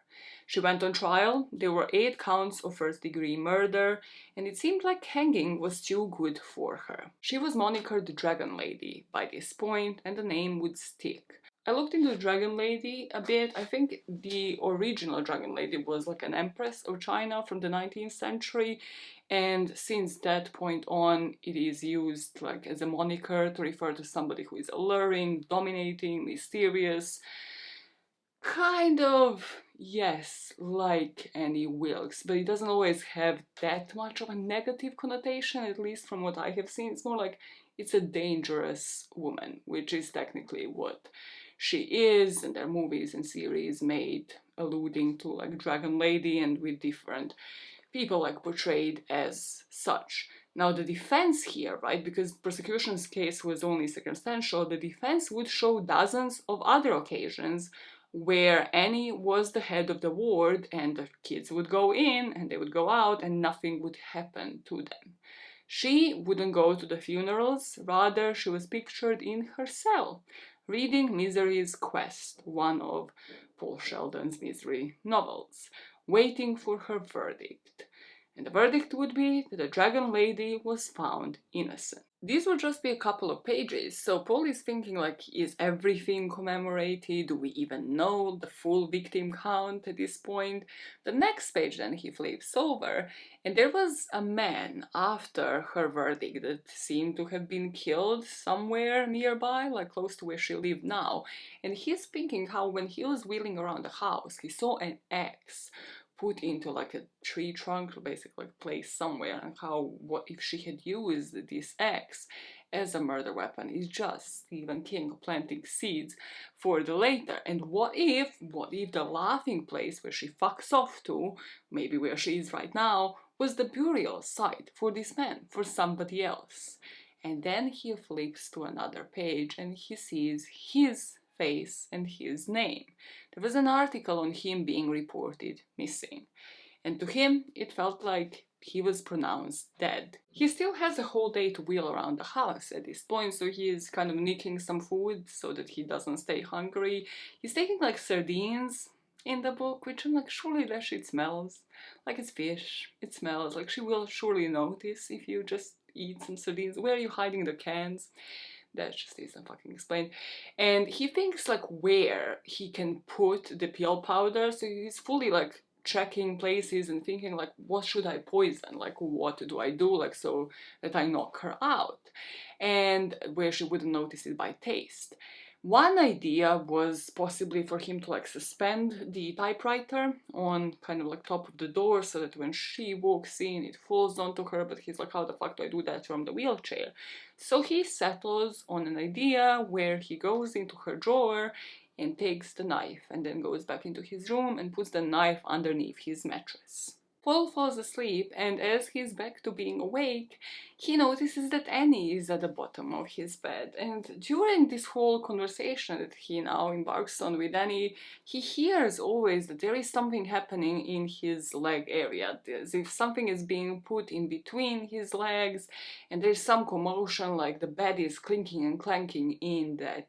She went on trial. There were 8 counts of first-degree murder, and it seemed like hanging was too good for her. She was monikered Dragon Lady by this point, and the name would stick. I looked into Dragon Lady a bit. I think the original Dragon Lady was like an empress of China from the 19th century, and since that point on it is used like as a moniker to refer to somebody who is alluring, dominating, mysterious, kind of, yes, like Annie Wilkes, but it doesn't always have that much of a negative connotation, at least from what I have seen. It's more like it's a dangerous woman, which is technically what she is, and there are movies and series made alluding to like Dragon Lady and with different people like portrayed as such. Now the defense here, right, because prosecution's case was only circumstantial, the defense would show dozens of other occasions where Annie was the head of the ward and the kids would go in and they would go out and nothing would happen to them. She wouldn't go to the funerals, rather she was pictured in her cell, reading Misery's Quest, one of Paul Sheldon's Misery novels, waiting for her verdict. And the verdict would be that the Dragon Lady was found innocent. These would just be a couple of pages, so Paul is thinking like, is everything commemorated? Do we even know the full victim count at this point? The next page then he flips over, and there was a man after her verdict that seemed to have been killed somewhere nearby, like close to where she lived now, and he's thinking how when he was wheeling around the house, he saw an axe put into like a tree trunk, basically placed somewhere, and how, what if she had used this axe as a murder weapon? Is just Stephen King planting seeds for the later. And what if the laughing place where she fucks off to, maybe where she is right now, was the burial site for this man, for somebody else? And then he flips to another page and he sees his face and his name. there was an article on him being reported missing. And to him, it felt like he was pronounced dead. He still has a whole day to wheel around the house at this point, so he is kind of nicking some food so that he doesn't stay hungry. He's taking like sardines in the book, which I'm like, surely that shit smells like it's fish. It smells like she will surely notice if you just eat some sardines. Where are you hiding the cans? That just isn't fucking explained. And he thinks like where he can put the pill powder, so he's fully like checking places and thinking like, what should I poison? Like, what do I do like so that I knock her out? And where she wouldn't notice it by taste. One idea was possibly for him to like suspend the typewriter on kind of like top of the door so that when she walks in it falls onto her, but he's like, how the fuck do I do that from the wheelchair? So he settles on an idea where he goes into her drawer and takes the knife and then goes back into his room and puts the knife underneath his mattress. Paul falls asleep, and as he's back to being awake, he notices that Annie is at the bottom of his bed. And during this whole conversation that he now embarks on with Annie, he hears always that there is something happening in his leg area, as if something is being put in between his legs, and there's some commotion, like the bed is clinking and clanking in that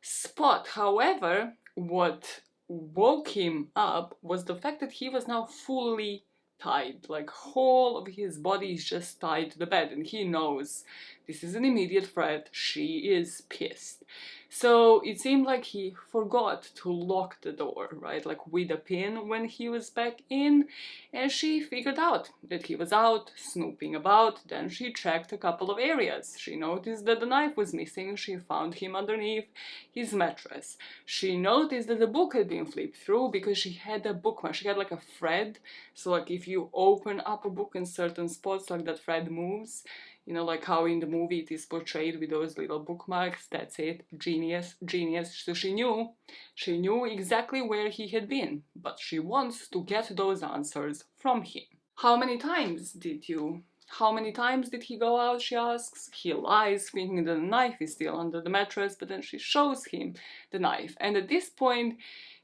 spot. However, what woke him up was the fact that he was now fully tied, like whole of his body is just tied to the bed, and he knows this is an immediate threat. She is pissed. So it seemed like he forgot to lock the door, right, like with a pin when he was back in, and she figured out that he was out snooping about. Then she checked a couple of areas. She noticed that the knife was missing. She found him underneath his mattress. She noticed that the book had been flipped through because she had a bookmark. She had like a thread, so like if you open up a book in certain spots, like that thread moves. You know, like how in the movie it is portrayed with those little bookmarks. That's it. Genius, genius. So she knew exactly where he had been, but she wants to get those answers from him. How many times did he go out, she asks. He lies, thinking that the knife is still under the mattress, but then she shows him the knife. And at this point,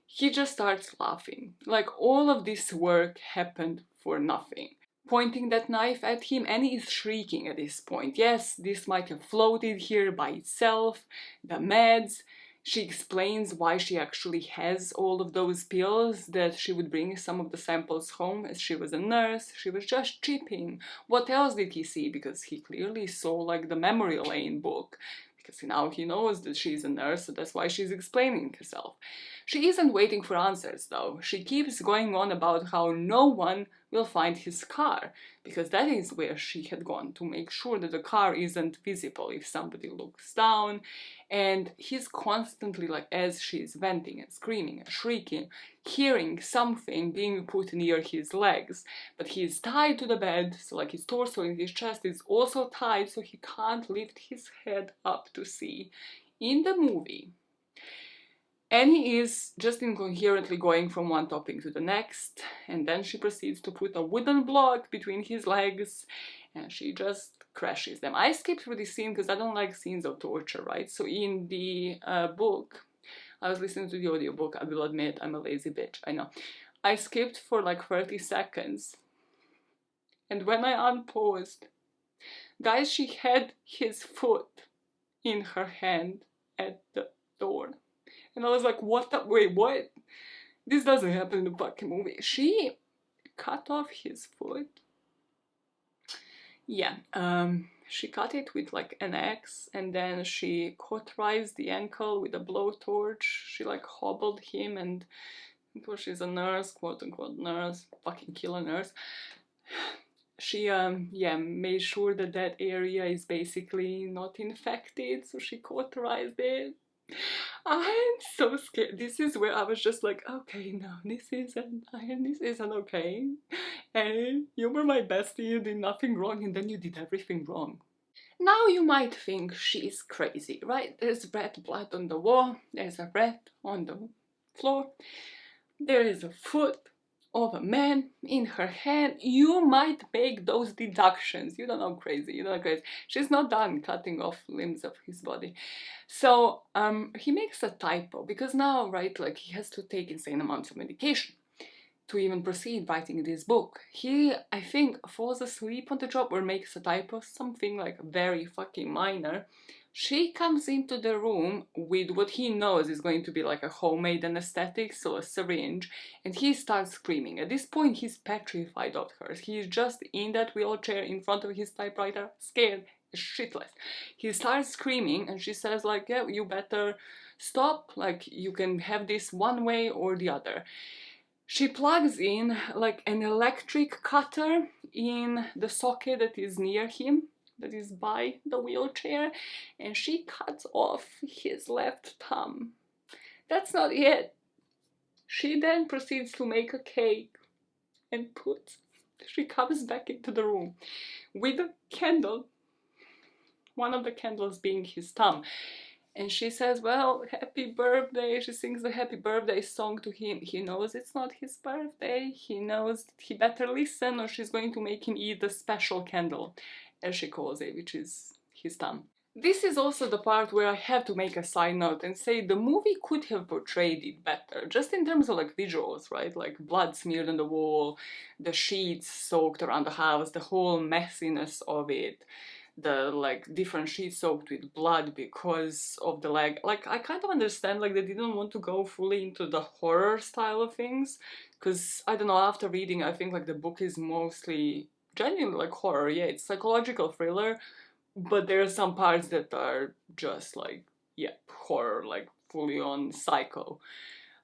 he just starts laughing. Like all of this work happened for nothing. Pointing that knife at him, Annie is shrieking at this point. Yes, this might have floated here by itself, the meds. She explains why she actually has all of those pills, that she would bring some of the samples home as she was a nurse. She was just chipping. What else did he see? Because he clearly saw like the memory lane book. Because now he knows that she's a nurse, so that's why she's explaining herself. She isn't waiting for answers though. She keeps going on about how no one will find his car, because that is where she had gone to make sure that the car isn't visible if somebody looks down. And he's constantly, like, as she's venting and screaming and shrieking, hearing something being put near his legs. But he's tied to the bed, so like his torso and his chest is also tied, so he can't lift his head up to see. In the movie, Annie is just incoherently going from one topic to the next, and then she proceeds to put a wooden block between his legs, and she just crashes them. I skipped through this scene because I don't like scenes of torture, right? So in the book, I was listening to the audiobook, I will admit, I'm a lazy bitch, I know. I skipped for like 30 seconds, and when I unpaused, guys, she had his foot in her hand at the door. And I was like, what the, wait, what? This doesn't happen in the fucking movie. She cut off his foot. Yeah, she cut it with like an axe, and then she cauterized the ankle with a blowtorch. She like hobbled him, and because she's a nurse, quote unquote nurse, fucking killer nurse, she made sure that that area is basically not infected, so she cauterized it. I'm so scared. This is where I was just like, okay, no, this isn't okay. And you were my bestie, you did nothing wrong, and then you did everything wrong. Now you might think she's crazy, right? There's red blood on the wall, there's a rat on the floor, there is a foot of a man in her hand, you might make those deductions. You don't know, crazy, you don't know, crazy. She's not done cutting off limbs of his body. So he makes a typo, because now, right, like, he has to take insane amounts of medication to even proceed writing this book. He, I think, falls asleep on the job or makes a typo, something like very fucking minor. She comes into the room with what he knows is going to be like a homemade anesthetic, so a syringe, and he starts screaming. At this point, he's petrified of her. He's just in that wheelchair in front of his typewriter, scared shitless. He starts screaming, and she says like, yeah, you better stop, like, you can have this one way or the other. She plugs in like an electric cutter in the socket that is near him, that is by the wheelchair, and she cuts off his left thumb. That's not it. She then proceeds to make a cake and she comes back into the room with a candle, one of the candles being his thumb. And she says, well, happy birthday. She sings the happy birthday song to him. He knows it's not his birthday. He knows he better listen or she's going to make him eat the special candle, as she calls it, which is his thumb. This is also the part where I have to make a side note and say the movie could have portrayed it better, just in terms of like visuals, right? Like blood smeared on the wall, the sheets soaked around the house, the whole messiness of it. The like different sheets soaked with blood because of the leg. Like, I kind of understand like they didn't want to go fully into the horror style of things, because I don't know, after reading, I think like the book is mostly genuinely like horror. Yeah, it's psychological thriller, but there are some parts that are just like, yeah, horror, like fully on psycho.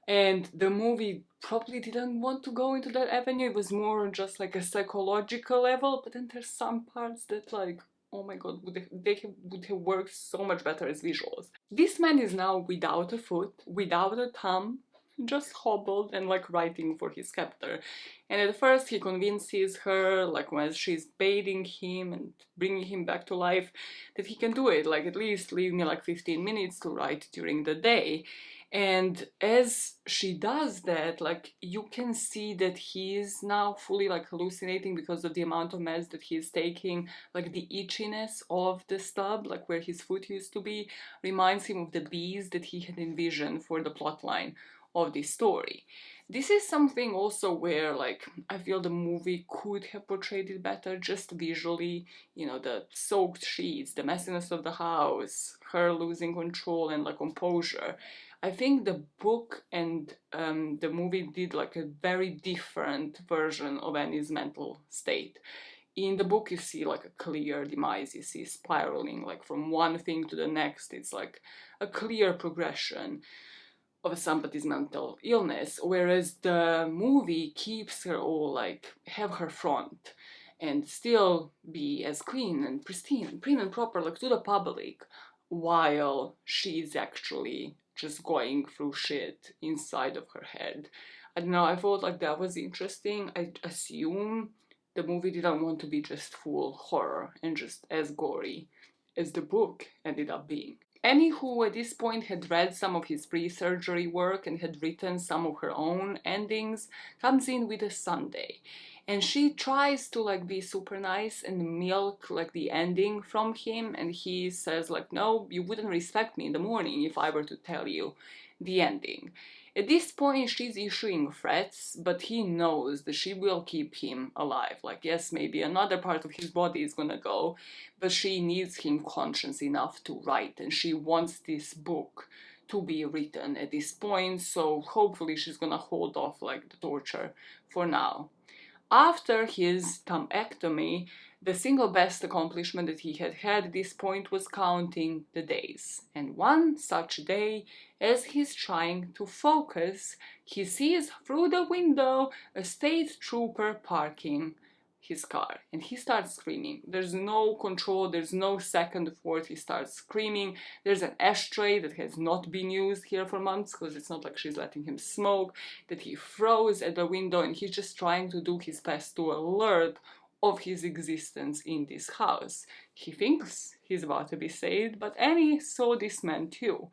And the movie probably didn't want to go into that avenue. It was more just like a psychological level, but then there's some parts that like, oh my god, they would have worked so much better as visuals. This man is now without a foot, without a thumb, just hobbled and like writing for his captor. And at first he convinces her, like when she's bathing him and bringing him back to life, that he can do it, like at least leave me like 15 minutes to write during the day. And as she does that, like, you can see that he is now fully like hallucinating because of the amount of meds that he's taking. Like the itchiness of the stub, like where his foot used to be, reminds him of the bees that he had envisioned for the plotline of this story. This is something also where like I feel the movie could have portrayed it better just visually, you know, the soaked sheets, the messiness of the house, her losing control and like composure. I think the book and the movie did like a very different version of Annie's mental state. In the book you see like a clear demise, you see spiraling like from one thing to the next. It's like a clear progression of somebody's mental illness, whereas the movie keeps her all like, have her front and still be as clean and pristine and prim and proper like to the public, while she's actually just going through shit inside of her head. I don't know, I thought like that was interesting. I assume the movie didn't want to be just full horror and just as gory as the book ended up being. Annie, who at this point had read some of his pre-surgery work and had written some of her own endings, comes in with a sundae. And she tries to like be super nice and milk like the ending from him, and he says like, no, you wouldn't respect me in the morning if I were to tell you the ending. At this point she's issuing threats, but he knows that she will keep him alive. Like, yes, maybe another part of his body is gonna go, but she needs him conscious enough to write, and she wants this book to be written at this point, so hopefully she's gonna hold off like the torture for now. After his thumectomy, the single best accomplishment that he had had at this point was counting the days. And one such day, as he's trying to focus, he sees through the window a state trooper parking his car, and he starts screaming. There's no control, there's no second thought, he starts screaming. There's an ashtray that has not been used here for months, because it's not like she's letting him smoke, that he throws at the window, and he's just trying to do his best to alert of his existence in this house. He thinks he's about to be saved, but Annie saw this man too.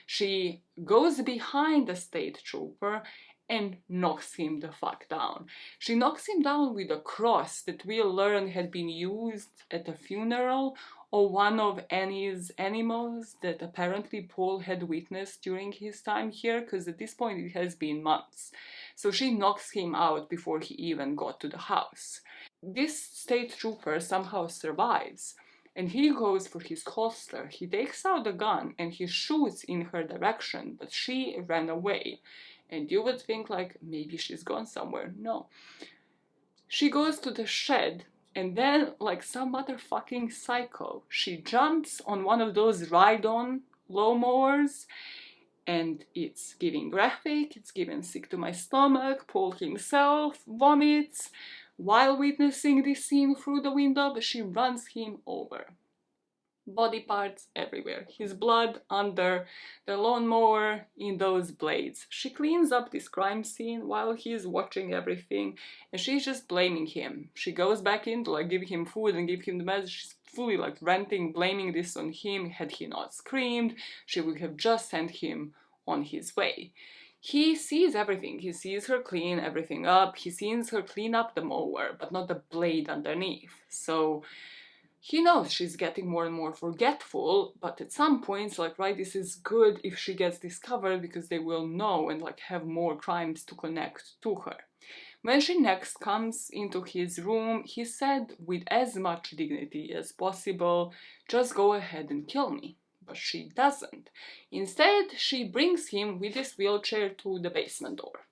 She goes behind the state trooper and knocks him the fuck down. She knocks him down with a cross that we learn had been used at a funeral or one of Annie's animals that apparently Paul had witnessed during his time here, because at this point it has been months. So she knocks him out before he even got to the house. This state trooper somehow survives, and he goes for his holster. He takes out the gun and he shoots in her direction, but she ran away. And you would think, like, maybe she's gone somewhere. No. She goes to the shed, and then, like some motherfucking psycho, she jumps on one of those ride-on lawnmowers, and it's giving graphic, it's giving sick to my stomach. Paul himself vomits while witnessing this scene through the window, but she runs him over. Body parts everywhere. His blood under the lawnmower, in those blades. She cleans up this crime scene while he's watching everything, and she's just blaming him. She goes back in to like give him food and give him the message. She's fully like ranting, blaming this on him. Had he not screamed, she would have just sent him on his way. He sees everything. He sees her clean everything up. He sees her clean up the mower, but not the blade underneath. So he knows she's getting more and more forgetful, but at some points, like, right, this is good if she gets discovered because they will know and like have more crimes to connect to her. When she next comes into his room, he said with as much dignity as possible, just go ahead and kill me. But she doesn't. Instead, she brings him with this wheelchair to the basement door.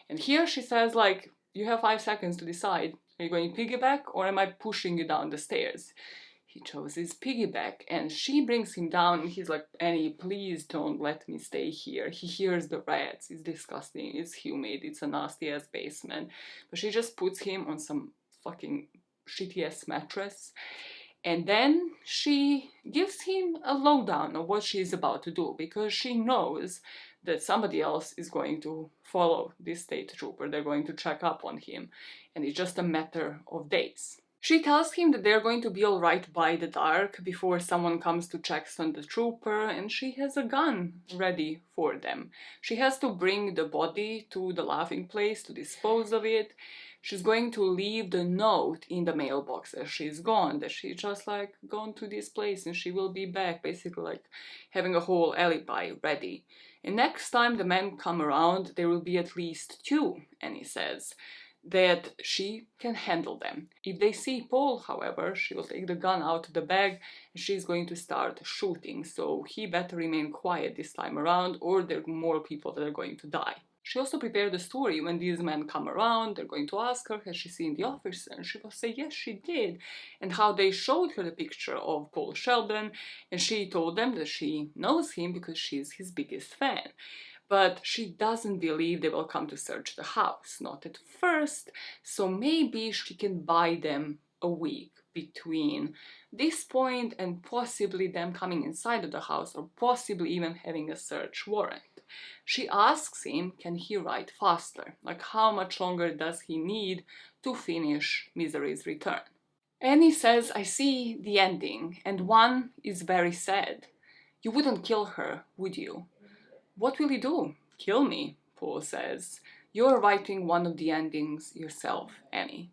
And here she says, like, you have 5 seconds to decide. Are you going piggyback or am I pushing you down the stairs? He chooses piggyback, and she brings him down, and he's like, Annie, please don't let me stay here. He hears the rats. It's disgusting. It's humid. It's a nasty-ass basement. But she just puts him on some fucking shitty-ass mattress. And then she gives him a lowdown of what she's about to do, because she knows that somebody else is going to follow this state trooper. They're going to check up on him, and it's just a matter of days. She tells him that they're going to be alright by the dark before someone comes to check on the trooper, and she has a gun ready for them. She has to bring the body to the laughing place to dispose of it. She's going to leave the note in the mailbox as she's gone, that she just like gone to this place and she will be back, basically like having a whole alibi ready. And next time the men come around, there will be at least 2, Annie says, that she can handle them. If they see Paul, however, she will take the gun out of the bag and she's going to start shooting, so he better remain quiet this time around or there are more people that are going to die. She also prepared a story when these men come around, they're going to ask her, has she seen the officer? And she will say, yes, she did. And how they showed her the picture of Paul Sheldon, and she told them that she knows him because she's his biggest fan. But she doesn't believe they will come to search the house, not at first, so maybe she can buy them a week between this point and possibly them coming inside of the house or possibly even having a search warrant. She asks him, can he write faster? Like, how much longer does he need to finish Misery's Return? Annie says, I see the ending, and one is very sad. You wouldn't kill her, would you? What will you do? Kill me, Paul says. You're writing one of the endings yourself, Annie.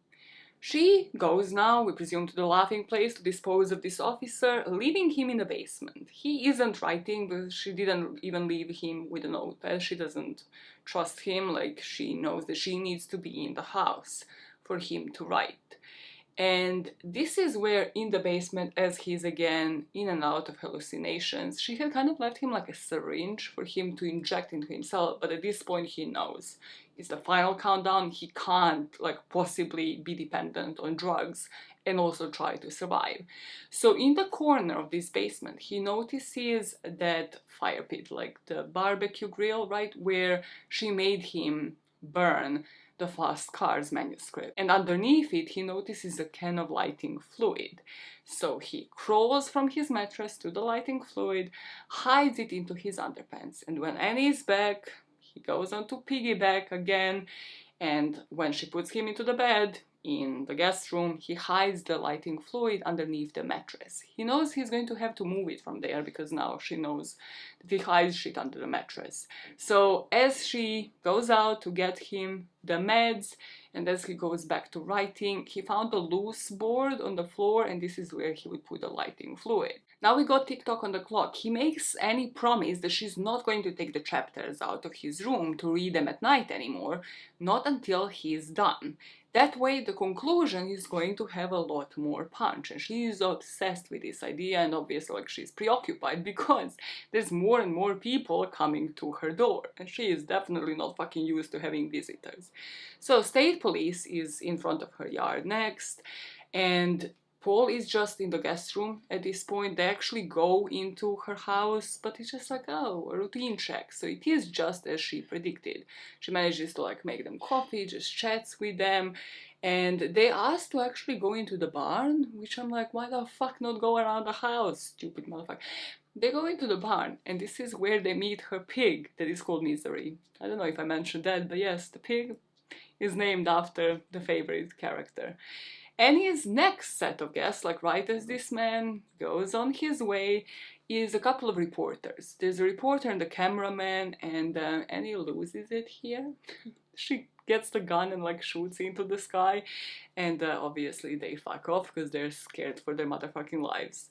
She goes now, we presume, to the laughing place to dispose of this officer, leaving him in the basement. He isn't writing, but she didn't even leave him with a notepad. She doesn't trust him, like she knows that she needs to be in the house for him to write. And this is where, in the basement, as he's again in and out of hallucinations, she had kind of left him like a syringe for him to inject into himself, but at this point he knows. It's the final countdown, he can't like possibly be dependent on drugs and also try to survive. So in the corner of this basement, he notices that fire pit, like the barbecue grill, right, where she made him burn the Fast Cars manuscript. And underneath it, he notices a can of lighting fluid. So he crawls from his mattress to the lighting fluid, hides it into his underpants. And when Annie is back, he goes on to piggyback again. And when she puts him into the bed, in the guest room, he hides the lighting fluid underneath the mattress. He knows he's going to have to move it from there because now she knows that he hides shit under the mattress. So as she goes out to get him the meds, and as he goes back to writing, he found a loose board on the floor, and this is where he would put the lighting fluid. Now we got TikTok on the clock. He makes Annie promise that she's not going to take the chapters out of his room to read them at night anymore, not until he's done. That way the conclusion is going to have a lot more punch, and she is obsessed with this idea, and obviously like she's preoccupied because there's more and more people coming to her door, and she is definitely not fucking used to having visitors. So state police is in front of her yard next, and Paul is just in the guest room at this point. They actually go into her house, but it's just like, oh, a routine check. So it is just as she predicted. She manages to like make them coffee, just chats with them, and they asked to actually go into the barn, which I'm like, why the fuck not go around the house, stupid motherfucker. They go into the barn, and this is where they meet her pig that is called Misery. I don't know if I mentioned that, but yes, the pig is named after the favorite character. And his next set of guests, like right as this man goes on his way, is a couple of reporters. There's a reporter and the cameraman, and Annie loses it here. She gets the gun and like shoots into the sky, and obviously they fuck off because they're scared for their motherfucking lives.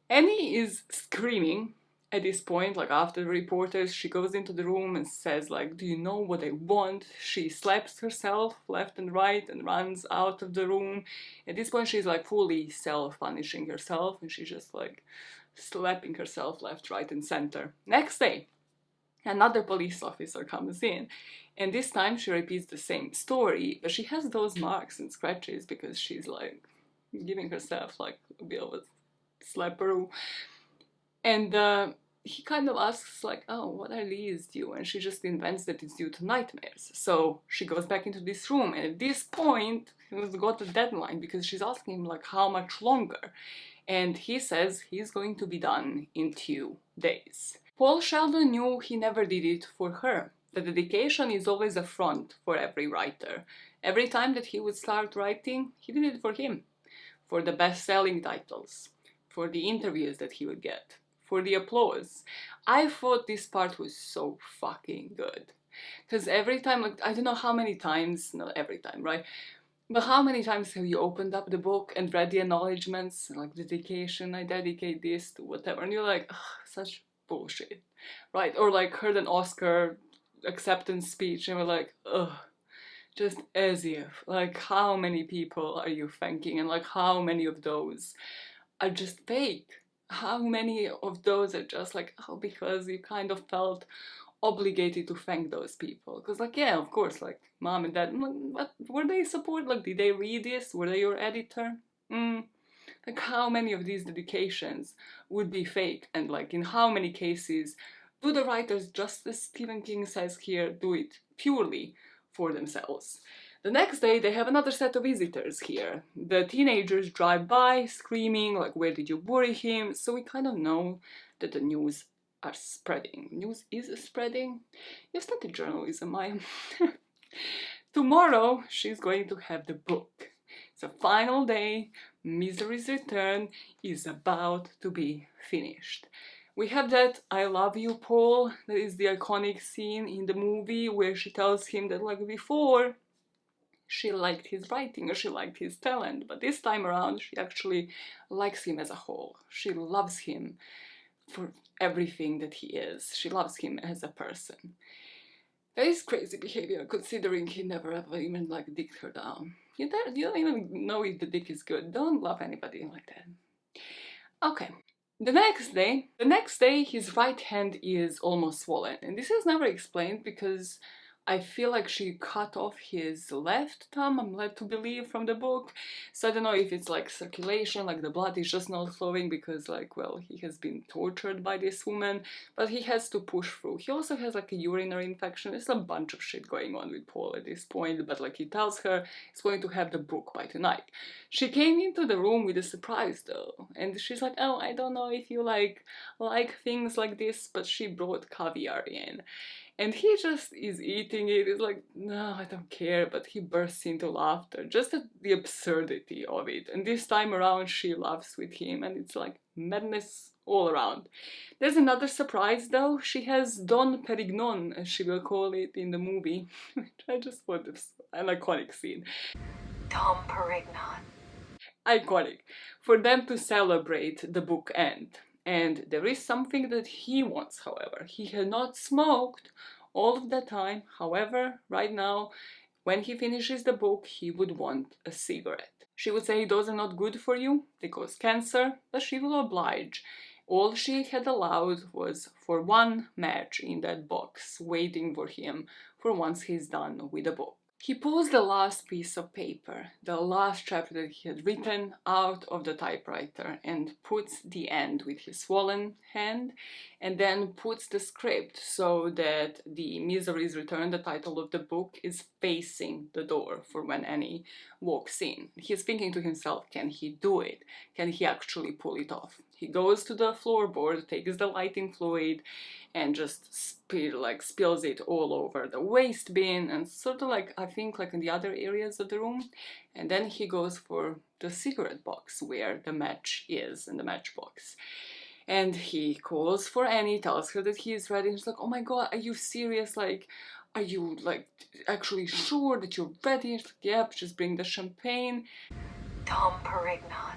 Annie is screaming at this point, like after the reporters. She goes into the room and says like, do you know what I want? She slaps herself left and right and runs out of the room. At this point she's like fully self-punishing herself, and she's just like slapping herself left, right and center. Next day, another police officer comes in, and this time she repeats the same story, but she has those marks and scratches because she's like giving herself like a bit of a slapperoo. And he kind of asks like, oh, what are these due? And she just invents that it's due to nightmares. So she goes back into this room, and at this point he's got a deadline because she's asking him like how much longer, and he says he's going to be done in 2 days. Paul Sheldon knew he never did it for her. The dedication is always a front for every writer. Every time that he would start writing, he did it for him, for the best-selling titles, for the interviews that he would get, for the applause. I thought this part was so fucking good. Because every time, like, I don't know how many times, not every time, right? But how many times have you opened up the book and read the acknowledgements, like dedication, I dedicate this to whatever, and you're like, ugh, such bullshit, right? Or like heard an Oscar acceptance speech and we're like, ugh, just as if, like how many people are you thanking, and like how many of those are just fake? How many of those are just like, oh, because you kind of felt obligated to thank those people? Because like, yeah, of course, like mom and dad, what were they support? Like, did they read this? Were they your editor? Like how many of these dedications would be fake, and like in how many cases do the writers, just as Stephen King says here, do it purely for themselves? The next day, they have another set of visitors here. The teenagers drive by, screaming, like, where did you bury him? So we kind of know that the news are spreading. News is spreading? You studied journalism, I am. Tomorrow, she's going to have the book. It's a final day. Misery's return is about to be finished. We have that I love you, Paul. That is the iconic scene in the movie where she tells him that, like, before she liked his writing or she liked his talent, but this time around she actually likes him as a whole. She loves him for everything that he is. She loves him as a person. That is crazy behavior, considering he never ever even like dicked her down. You don't even know if the dick is good. Don't love anybody like that. Okay. The next day his right hand is almost swollen, and this is never explained because I feel like she cut off his left thumb, I'm led to believe from the book. So I don't know if it's like circulation, like the blood is just not flowing because, like, well, he has been tortured by this woman, but he has to push through. He also has like a urinary infection. There's a bunch of shit going on with Paul at this point, but like he tells her he's going to have the book by tonight. She came into the room with a surprise though, and she's like, oh, I don't know if you like things like this, but she brought caviar in. And he just is eating it. He's like, no, I don't care. But he bursts into laughter, just at the absurdity of it. And this time around, she laughs with him, and it's like madness all around. There's another surprise though. She has Don Perignon, as she will call it in the movie, which I just thought is an iconic scene. Dom Perignon. Iconic. For them to celebrate the book end. And there is something that he wants, however. He had not smoked all of the time. However, right now, when he finishes the book, he would want a cigarette. She would say those are not good for you, they cause cancer, but she will oblige. All she had allowed was for one match in that box, waiting for him for once he's done with the book. He pulls the last piece of paper, the last chapter that he had written, out of the typewriter and puts the end with his swollen hand, and then puts the script so that the Misery's Return, the title of the book, is facing the door for when Annie walks in. He's thinking to himself, can he do it? Can he actually pull it off? He goes to the floorboard, takes the lighting fluid, and just spills it all over the waste bin and sort of like, I think, like in the other areas of the room. And then he goes for the cigarette box where the match is, in the matchbox. And he calls for Annie, tells her that he is ready. And she's like, oh my god, are you serious? Like, are you like actually sure that you're ready? She's like, yep, just bring the champagne. Dom Perignon.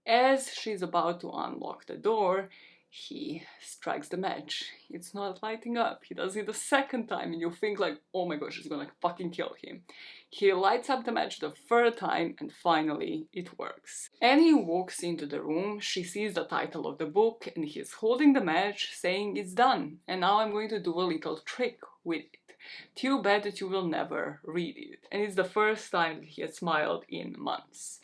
As she's about to unlock the door, he strikes the match. It's not lighting up. He does it a second time and you think like, oh my gosh, she's gonna fucking kill him. He lights up the match the third time and finally it works. Annie walks into the room, she sees the title of the book and he's holding the match saying it's done and now I'm going to do a little trick with it. Too bad that you will never read it. And it's the first time that he has smiled in months.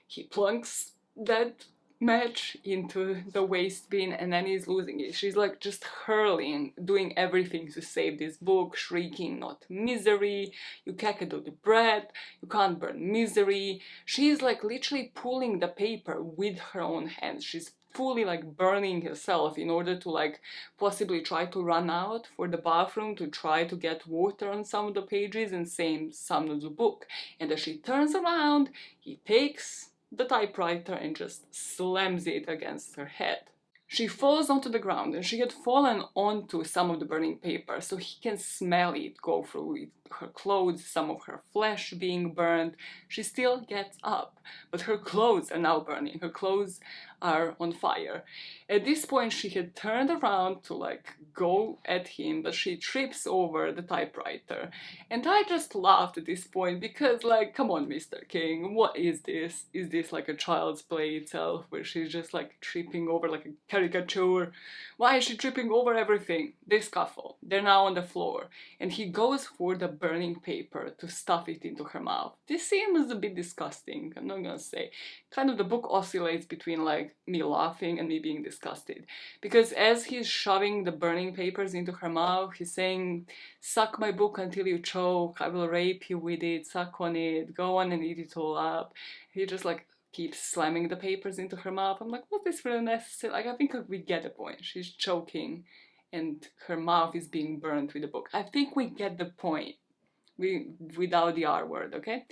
He plunks that match into the waste bin and then he's losing it. She's like just hurling, doing everything to save this book, shrieking, not misery, you can't do the bread, you can't burn misery. She's like literally pulling the paper with her own hands. She's fully like burning herself in order to like possibly try to run out for the bathroom to try to get water on some of the pages and save some of the book. And as she turns around, he takes the typewriter and just slams it against her head. She falls onto the ground and she had fallen onto some of the burning paper, so he can smell it go through it, her clothes, some of her flesh being burned. She still gets up, but her clothes are now burning. Her clothes are on fire. At this point, she had turned around to like go at him, but she trips over the typewriter. And I just laughed at this point because like, come on, Mr. King, what is this? Is this like a child's play itself where she's just like tripping over like a caricature? Why is she tripping over everything? They scuffle. They're now on the floor. And he goes for the burning paper to stuff it into her mouth. This scene was a bit disgusting, I'm not gonna say. Kind of the book oscillates between like me laughing and me being disgusted. Because as he's shoving the burning papers into her mouth, he's saying, suck my book until you choke, I will rape you with it, suck on it, go on and eat it all up. He just like keeps slamming the papers into her mouth. I'm like, was this really necessary? Like, I think we get the point. She's choking and her mouth is being burnt with the book. I think we get the point. Without the R word, okay?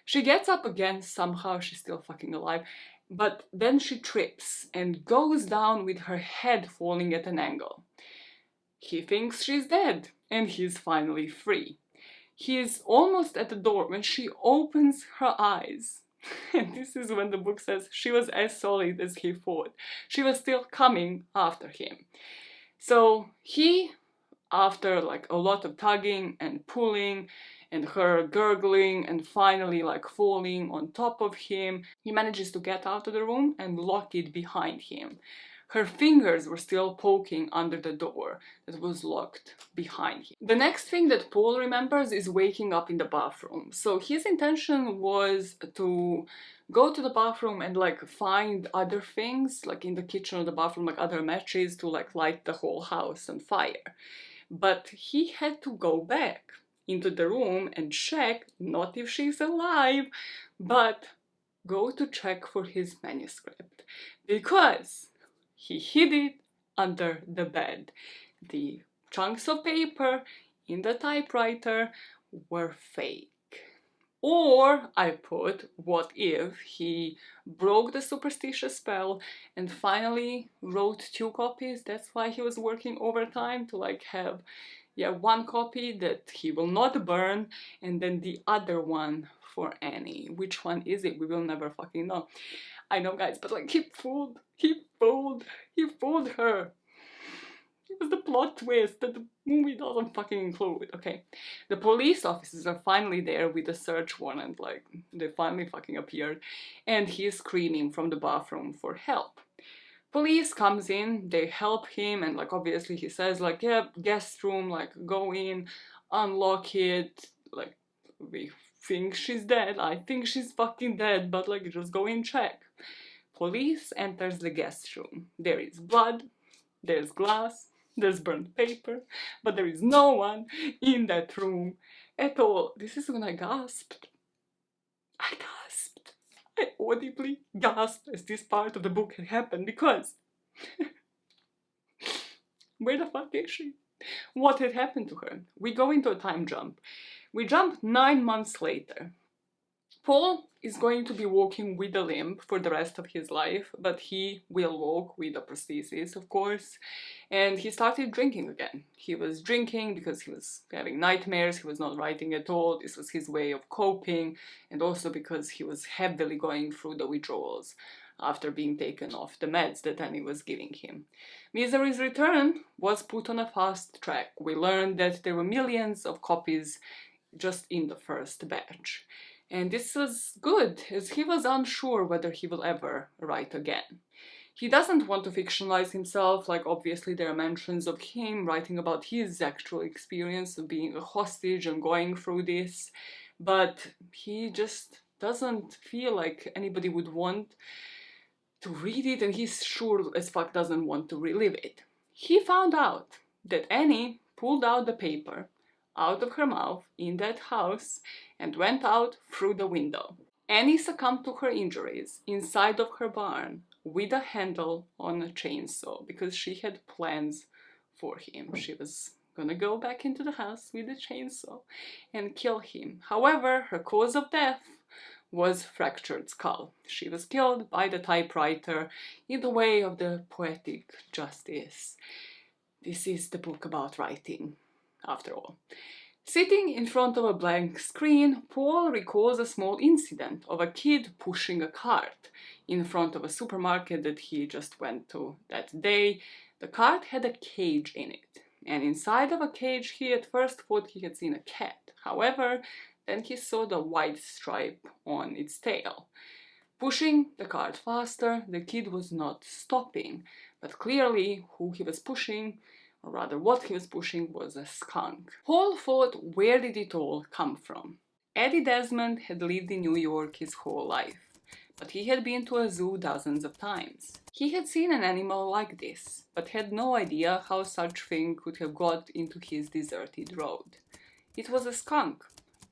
She gets up again, somehow she's still fucking alive, but then she trips and goes down with her head falling at an angle. He thinks she's dead, and he's finally free. He is almost at the door when she opens her eyes. And this is when the book says she was as solid as he thought. She was still coming after him. So he, after like a lot of tugging and pulling and her gurgling and finally like falling on top of him, he manages to get out of the room and lock it behind him. Her fingers were still poking under the door that was locked behind him. The next thing that Paul remembers is waking up in the bathroom. So his intention was to go to the bathroom and like find other things like in the kitchen or the bathroom, like other matches to like light the whole house on fire. But he had to go back into the room and check, not if she's alive, but go to check for his manuscript. Because he hid it under the bed. The chunks of paper in the typewriter were fake. Or I put, what if he broke the superstitious spell and finally wrote 2 copies? That's why he was working overtime, to like have, yeah, 1 copy that he will not burn, and then the other one for Annie. Which one is it? We will never fucking know. I know, guys, but like he fooled her. It was the plot twist that the movie doesn't fucking include, okay? The police officers are finally there with a search warrant, like, they finally fucking appeared, and he's screaming from the bathroom for help. Police comes in, they help him, and like obviously he says like, yeah, guest room, like go in, unlock it, like we think she's dead, I think she's fucking dead, but like just go in, check. Police enters the guest room. There is blood, there's glass, there's burnt paper, but there is no one in that room at all. This is when I gasped. I audibly gasped as this part of the book had happened, because where the fuck is she? What had happened to her? We go into a time jump. We jump 9 months later. Paul is going to be walking with a limp for the rest of his life, but he will walk with a prosthesis, of course. And he started drinking again. He was drinking because he was having nightmares, he was not writing at all, this was his way of coping, and also because he was heavily going through the withdrawals after being taken off the meds that Annie was giving him. Misery's return was put on a fast track. We learned that there were millions of copies just in the first batch. And this was good, as he was unsure whether he will ever write again. He doesn't want to fictionalize himself, like obviously there are mentions of him writing about his actual experience of being a hostage and going through this, but he just doesn't feel like anybody would want to read it, and he's sure as fuck doesn't want to relive it. He found out that Annie pulled out the paper out of her mouth in that house and went out through the window. Annie succumbed to her injuries inside of her barn with a handle on a chainsaw because she had plans for him. She was gonna go back into the house with a chainsaw and kill him. However, her cause of death was fractured skull. She was killed by the typewriter in the way of the poetic justice. This is the book about writing, after all. Sitting in front of a blank screen, Paul recalls a small incident of a kid pushing a cart in front of a supermarket that he just went to that day. The cart had a cage in it, and inside of a cage he at first thought he had seen a cat. However, then he saw the white stripe on its tail. Pushing the cart faster, the kid was not stopping, but clearly who he was pushing, or rather what he was pushing, was a skunk. Paul thought, where did it all come from? Eddie Desmond had lived in New York his whole life, but he had been to a zoo dozens of times. He had seen an animal like this, but had no idea how such thing could have got into his deserted road. It was a skunk.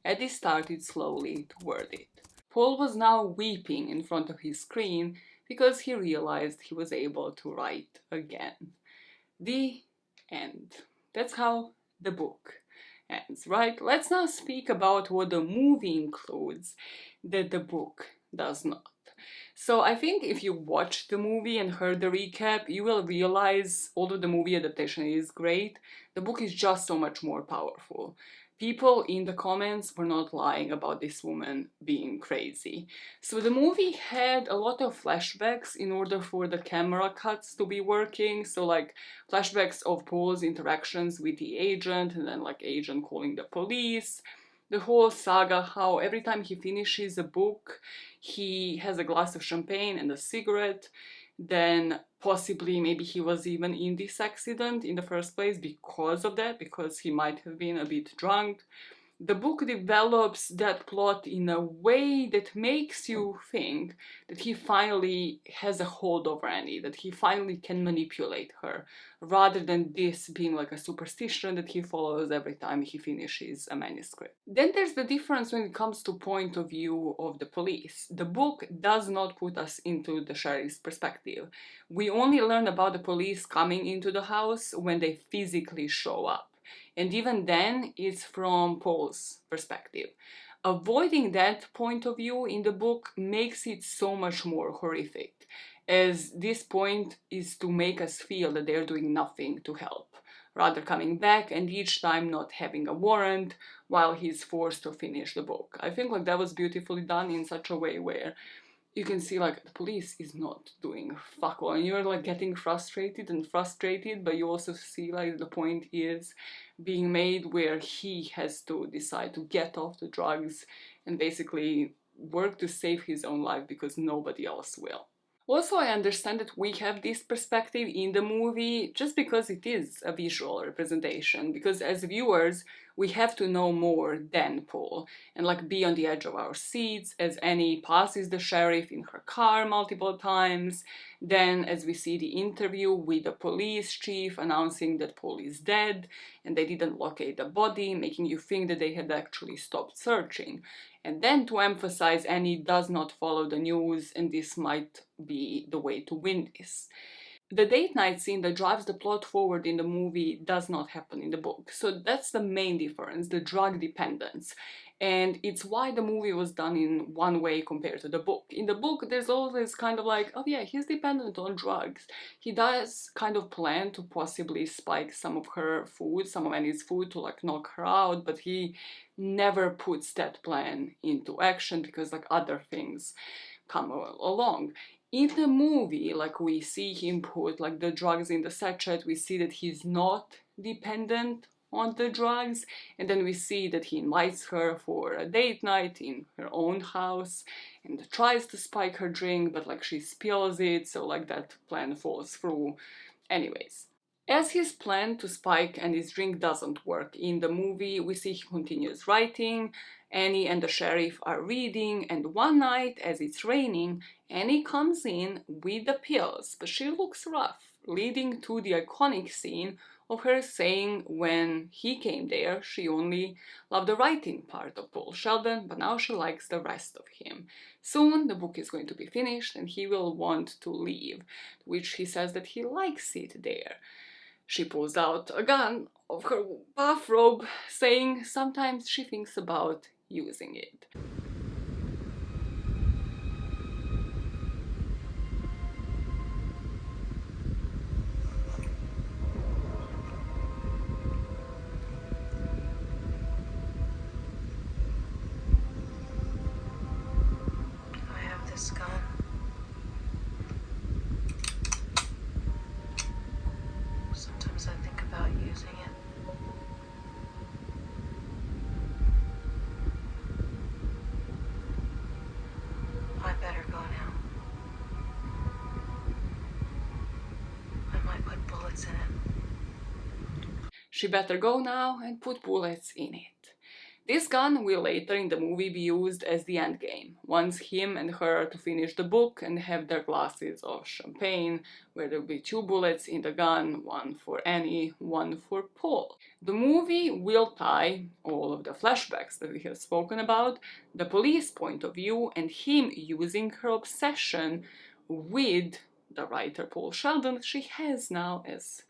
Eddie started slowly to word it. Paul was now weeping in front of his screen because he realized he was able to write again. The end. That's how the book ends, right? Let's now speak about what the movie includes that the book does not. So I think if you watched the movie and heard the recap, you will realize, although the movie adaptation is great, the book is just so much more powerful. People in the comments were not lying about this woman being crazy. So the movie had a lot of flashbacks in order for the camera cuts to be working. So like flashbacks of Paul's interactions with the agent, and then like agent calling the police. The whole saga, how every time he finishes a book, he has a glass of champagne and a cigarette. Then possibly maybe he was even in this accident in the first place because of that, because he might have been a bit drunk. The book develops that plot in a way that makes you think that he finally has a hold over Annie, that he finally can manipulate her, rather than this being like a superstition that he follows every time he finishes a manuscript. Then there's the difference when it comes to point of view of the police. The book does not put us into the sheriff's perspective. We only learn about the police coming into the house when they physically show up. And even then, it's from Paul's perspective. Avoiding that point of view in the book makes it so much more horrific, as this point is to make us feel that they're doing nothing to help, rather coming back and each time not having a warrant while he's forced to finish the book. I think like that was beautifully done in such a way where you can see like the police is not doing fuck all, and you're like getting frustrated and frustrated, but you also see like the point is being made where he has to decide to get off the drugs and basically work to save his own life because nobody else will. Also, I understand that we have this perspective in the movie just because it is a visual representation, because as viewers, we have to know more than Paul and like be on the edge of our seats as Annie passes the sheriff in her car multiple times. Then as we see the interview with the police chief announcing that Paul is dead and they didn't locate the body, making you think that they had actually stopped searching. And then to emphasize Annie does not follow the news and this might be the way to win this. The date night scene that drives the plot forward in the movie does not happen in the book. So that's the main difference, the drug dependence. And it's why the movie was done in one way compared to the book. In the book, there's always kind of like, oh yeah, he's dependent on drugs. He does kind of plan to possibly spike some of her food, some of Annie's food to like knock her out, but he never puts that plan into action because like other things come along. In the movie, like we see him put like the drugs in the sachet, we see that he's not dependent on the drugs, and then we see that he invites her for a date night in her own house and tries to spike her drink, but like she spills it, so like that plan falls through anyways. As his plan to spike and his drink doesn't work in the movie, we see he continues writing. Annie and the sheriff are reading, and one night, as it's raining, Annie comes in with the pills, but she looks rough, leading to the iconic scene of her saying when he came there, she only loved the writing part of Paul Sheldon, but now she likes the rest of him. Soon the book is going to be finished and he will want to leave, which he says that he likes it there. She pulls out a gun of her bathrobe, saying sometimes she thinks about using it. I have this gun. Sometimes I think about using it. I better go now. I might put bullets in it. She better go now and put bullets in it. This gun will later in the movie be used as the endgame, once him and her are to finish the book and have their glasses of champagne, where there will be 2 bullets in the gun, one for Annie, one for Paul. The movie will tie all of the flashbacks that we have spoken about, the police point of view, and him using her obsession with the writer Paul Sheldon she has now as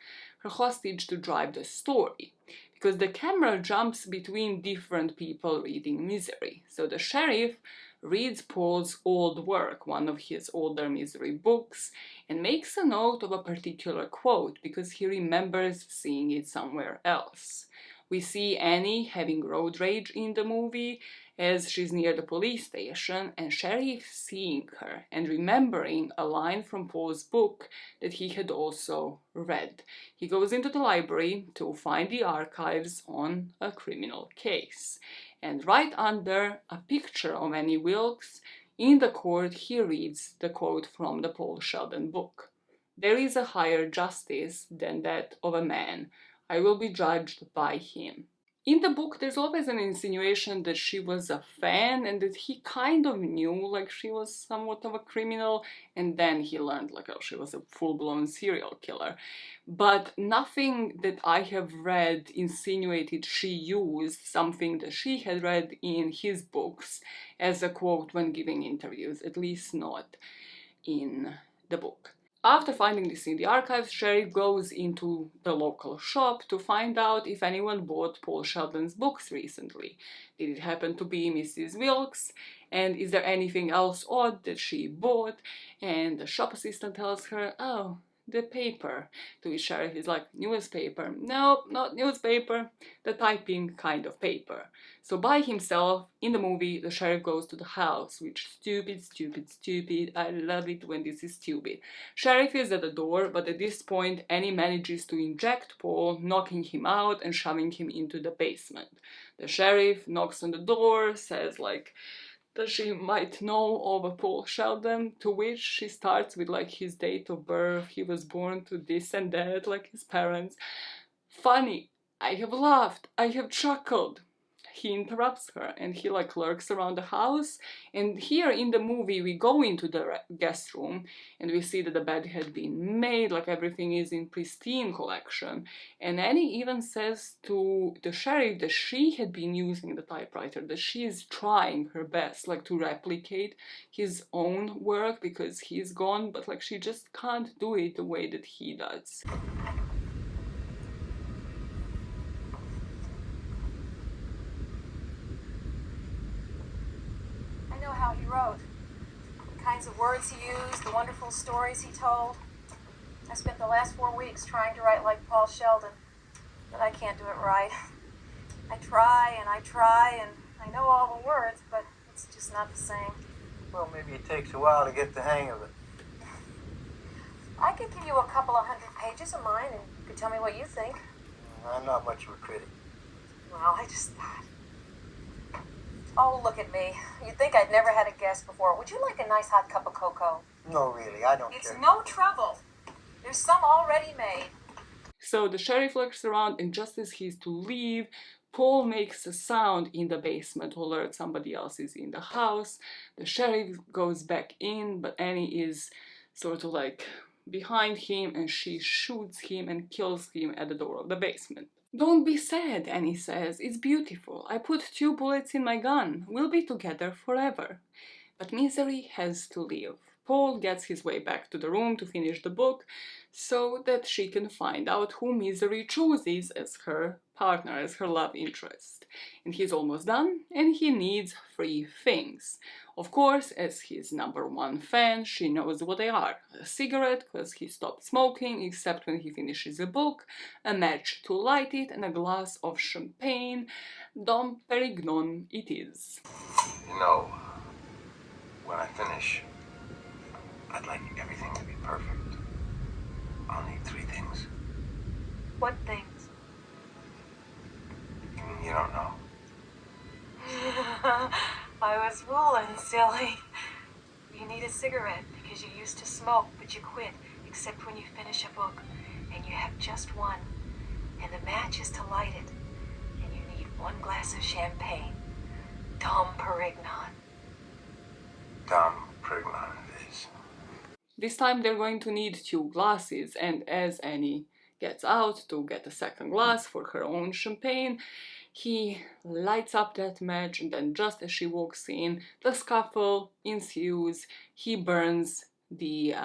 her hostage to drive the story. Because the camera jumps between different people reading Misery. So the sheriff reads Paul's old work, one of his older Misery books, and makes a note of a particular quote because he remembers seeing it somewhere else. We see Annie having road rage in the movie as she's near the police station, and Sheriff seeing her and remembering a line from Paul's book that he had also read. He goes into the library to find the archives on a criminal case. And right under a picture of Annie Wilkes, in the court he reads the quote from the Paul Sheldon book. "There is a higher justice than that of a man. I will be judged by him." In the book, there's always an insinuation that she was a fan and that he kind of knew, like, she was somewhat of a criminal, and then he learned, like, oh, she was a full-blown serial killer. But nothing that I have read insinuated she used something that she had read in his books as a quote when giving interviews, at least not in the book. After finding this in the archives, Sheriff goes into the local shop to find out if anyone bought Paul Sheldon's books recently. Did it happen to be Mrs. Wilkes? And is there anything else odd that she bought? And the shop assistant tells her, oh, the paper. To which Sheriff is like, newspaper? No, not newspaper, the typing kind of paper. So by himself, in the movie, the sheriff goes to the house, which stupid, stupid, stupid. I love it when this is stupid. Sheriff is at the door, but at this point, Annie manages to inject Paul, knocking him out and shoving him into the basement. The sheriff knocks on the door, says like, that she might know of a Paul Sheldon, to which she starts with like his date of birth, he was born to this and that, like his parents. Funny, I have laughed, I have chuckled. He interrupts her and he like lurks around the house, and here in the movie we go into the guest room and we see that the bed had been made, like everything is in pristine collection, and Annie even says to the sheriff that she had been using the typewriter, that she is trying her best like to replicate his own work because he's gone, but like she just can't do it the way that he does. How he wrote, the kinds of words he used, the wonderful stories he told. I spent the last 4 weeks trying to write like Paul Sheldon, but I can't do it right. I try and I know all the words, but it's just not the same. Well, maybe it takes a while to get the hang of it. I could give you a couple of 100 pages of mine and you could tell me what you think. I'm not much of a critic. Well, I just thought. Oh, look at me. You'd think I'd never had a guest before. Would you like a nice hot cup of cocoa? No, really, I don't It's care. no trouble. There's some already made. So the sheriff looks around, and just as he's to leave, Paul makes a sound in the basement to alert somebody else is in the house. The sheriff goes back in, but Annie is sort of like behind him and she shoots him and kills him at the door of the basement. Don't be sad, Annie says. It's beautiful. I put 2 bullets in my gun. We'll be together forever. But Misery has to leave. Paul gets his way back to the room to finish the book so that she can find out who Misery chooses as her partner, as her love interest. And he's almost done, and he needs 3 things. Of course, as his #1 fan, she knows what they are. A cigarette, because he stopped smoking, except when he finishes a book, a match to light it, and a glass of champagne. Dom Perignon it is. You know, when I finish, I'd like everything to be perfect. I'll need 3 things. What things? You don't know. I was fooling, silly. You need a cigarette because you used to smoke, but you quit, except when you finish a book, and you have just one. And the match is to light it. And you need 1 glass of champagne. Dom Perignon. Dom Perignon it is. This time they're going to need 2 glasses, and as Annie gets out to get a second glass for her own champagne, he lights up that match, and then just as she walks in, the scuffle ensues. He burns the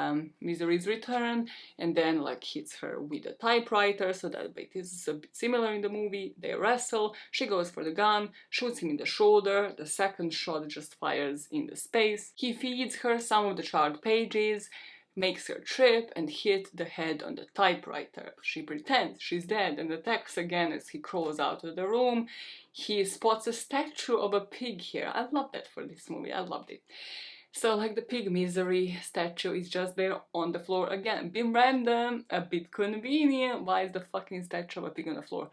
Misery's Return, and then like hits her with a typewriter, so that it is a bit similar in the movie. They wrestle, she goes for the gun, shoots him in the shoulder, the second shot just fires in the space. He feeds her some of the charred pages, makes her trip and hit the head on the typewriter. She pretends she's dead and attacks again as he crawls out of the room. He spots a statue of a pig here. I love that for this movie, I loved it. So like the pig Misery statue is just there on the floor again. A bit random, a bit convenient. Why is the fucking statue of a pig on the floor?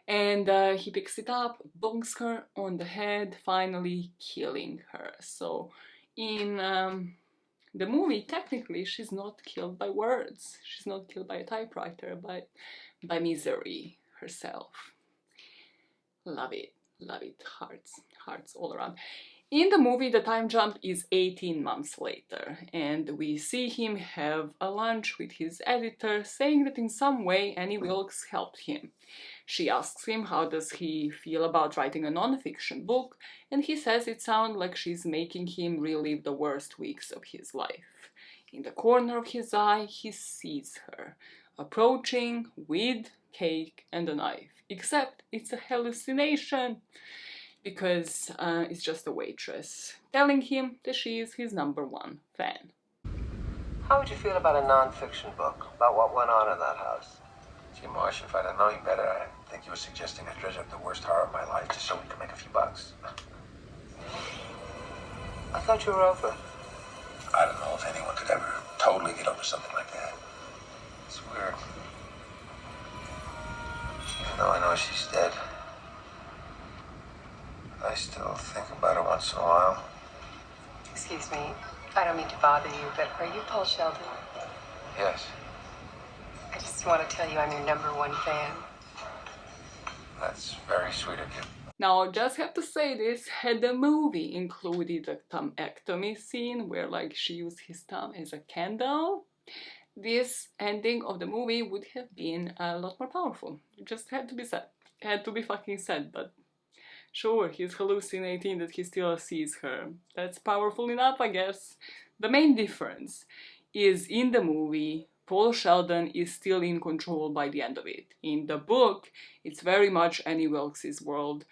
And he picks it up, bonks her on the head, finally killing her. So in the movie, technically, she's not killed by words. She's not killed by a typewriter, but by Misery herself. Love it, love it. Hearts, hearts all around. In the movie, the time jump is 18 months later, and we see him have a lunch with his editor, saying that in some way Annie Wilkes helped him. She asks him how does he feel about writing a non-fiction book, and he says it sounds like she's making him relive the worst weeks of his life. In the corner of his eye, he sees her, approaching with cake and a knife, except it's a hallucination, because it's just a waitress, telling him that she is his #1 fan. How would you feel about a non-fiction book about what went on in that house? Gee, Marsh, if I'd have known you better, I think you were suggesting I dredge up the worst horror of my life just so we could make a few bucks. I thought you were over. I don't know if anyone could ever totally get over something like that. It's weird. Even though I know she's dead, I still think about her once in a while. Excuse me, I don't mean to bother you, but are you Paul Sheldon? Yes, I just want to tell you I'm your #1 fan. that's very sweet of you. Now, I just have to say this, had the movie included a thumbectomy scene where like she used his thumb as a candle, this ending of the movie would have been a lot more powerful. It just had to be said. Had to be fucking said, but sure, he's hallucinating that he still sees her. That's powerful enough, I guess. The main difference is in the movie, Paul Sheldon is still in control by the end of it. In the book, it's very much Annie Wilkes' world,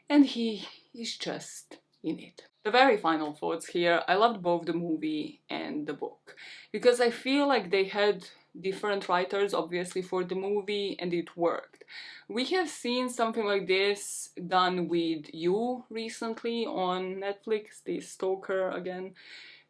and he is just in it. The very final thoughts here, I loved both the movie and the book, because I feel like they had different writers, obviously, for the movie, and it worked. We have seen something like this done with You recently on Netflix, the Stalker, again,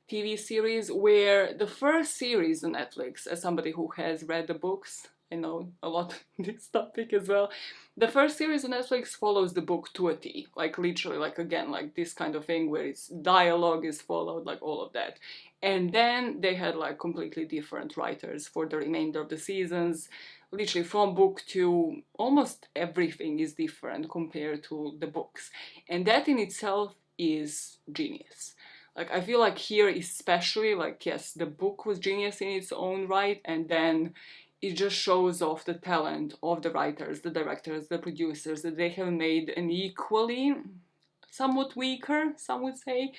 TV series, where the first series on Netflix, as somebody who has read the books, I know a lot on this topic as well, the first series on Netflix follows the book to a T, like literally, like again, like this kind of thing where it's dialogue is followed, like all of that. And then they had like completely different writers for the remainder of the seasons, literally from book to almost everything is different compared to the books. And that in itself is genius. Like, I feel like here especially, like, yes, the book was genius in its own right, and then it just shows off the talent of the writers, the directors, the producers, that they have made an equally, somewhat weaker, some would say,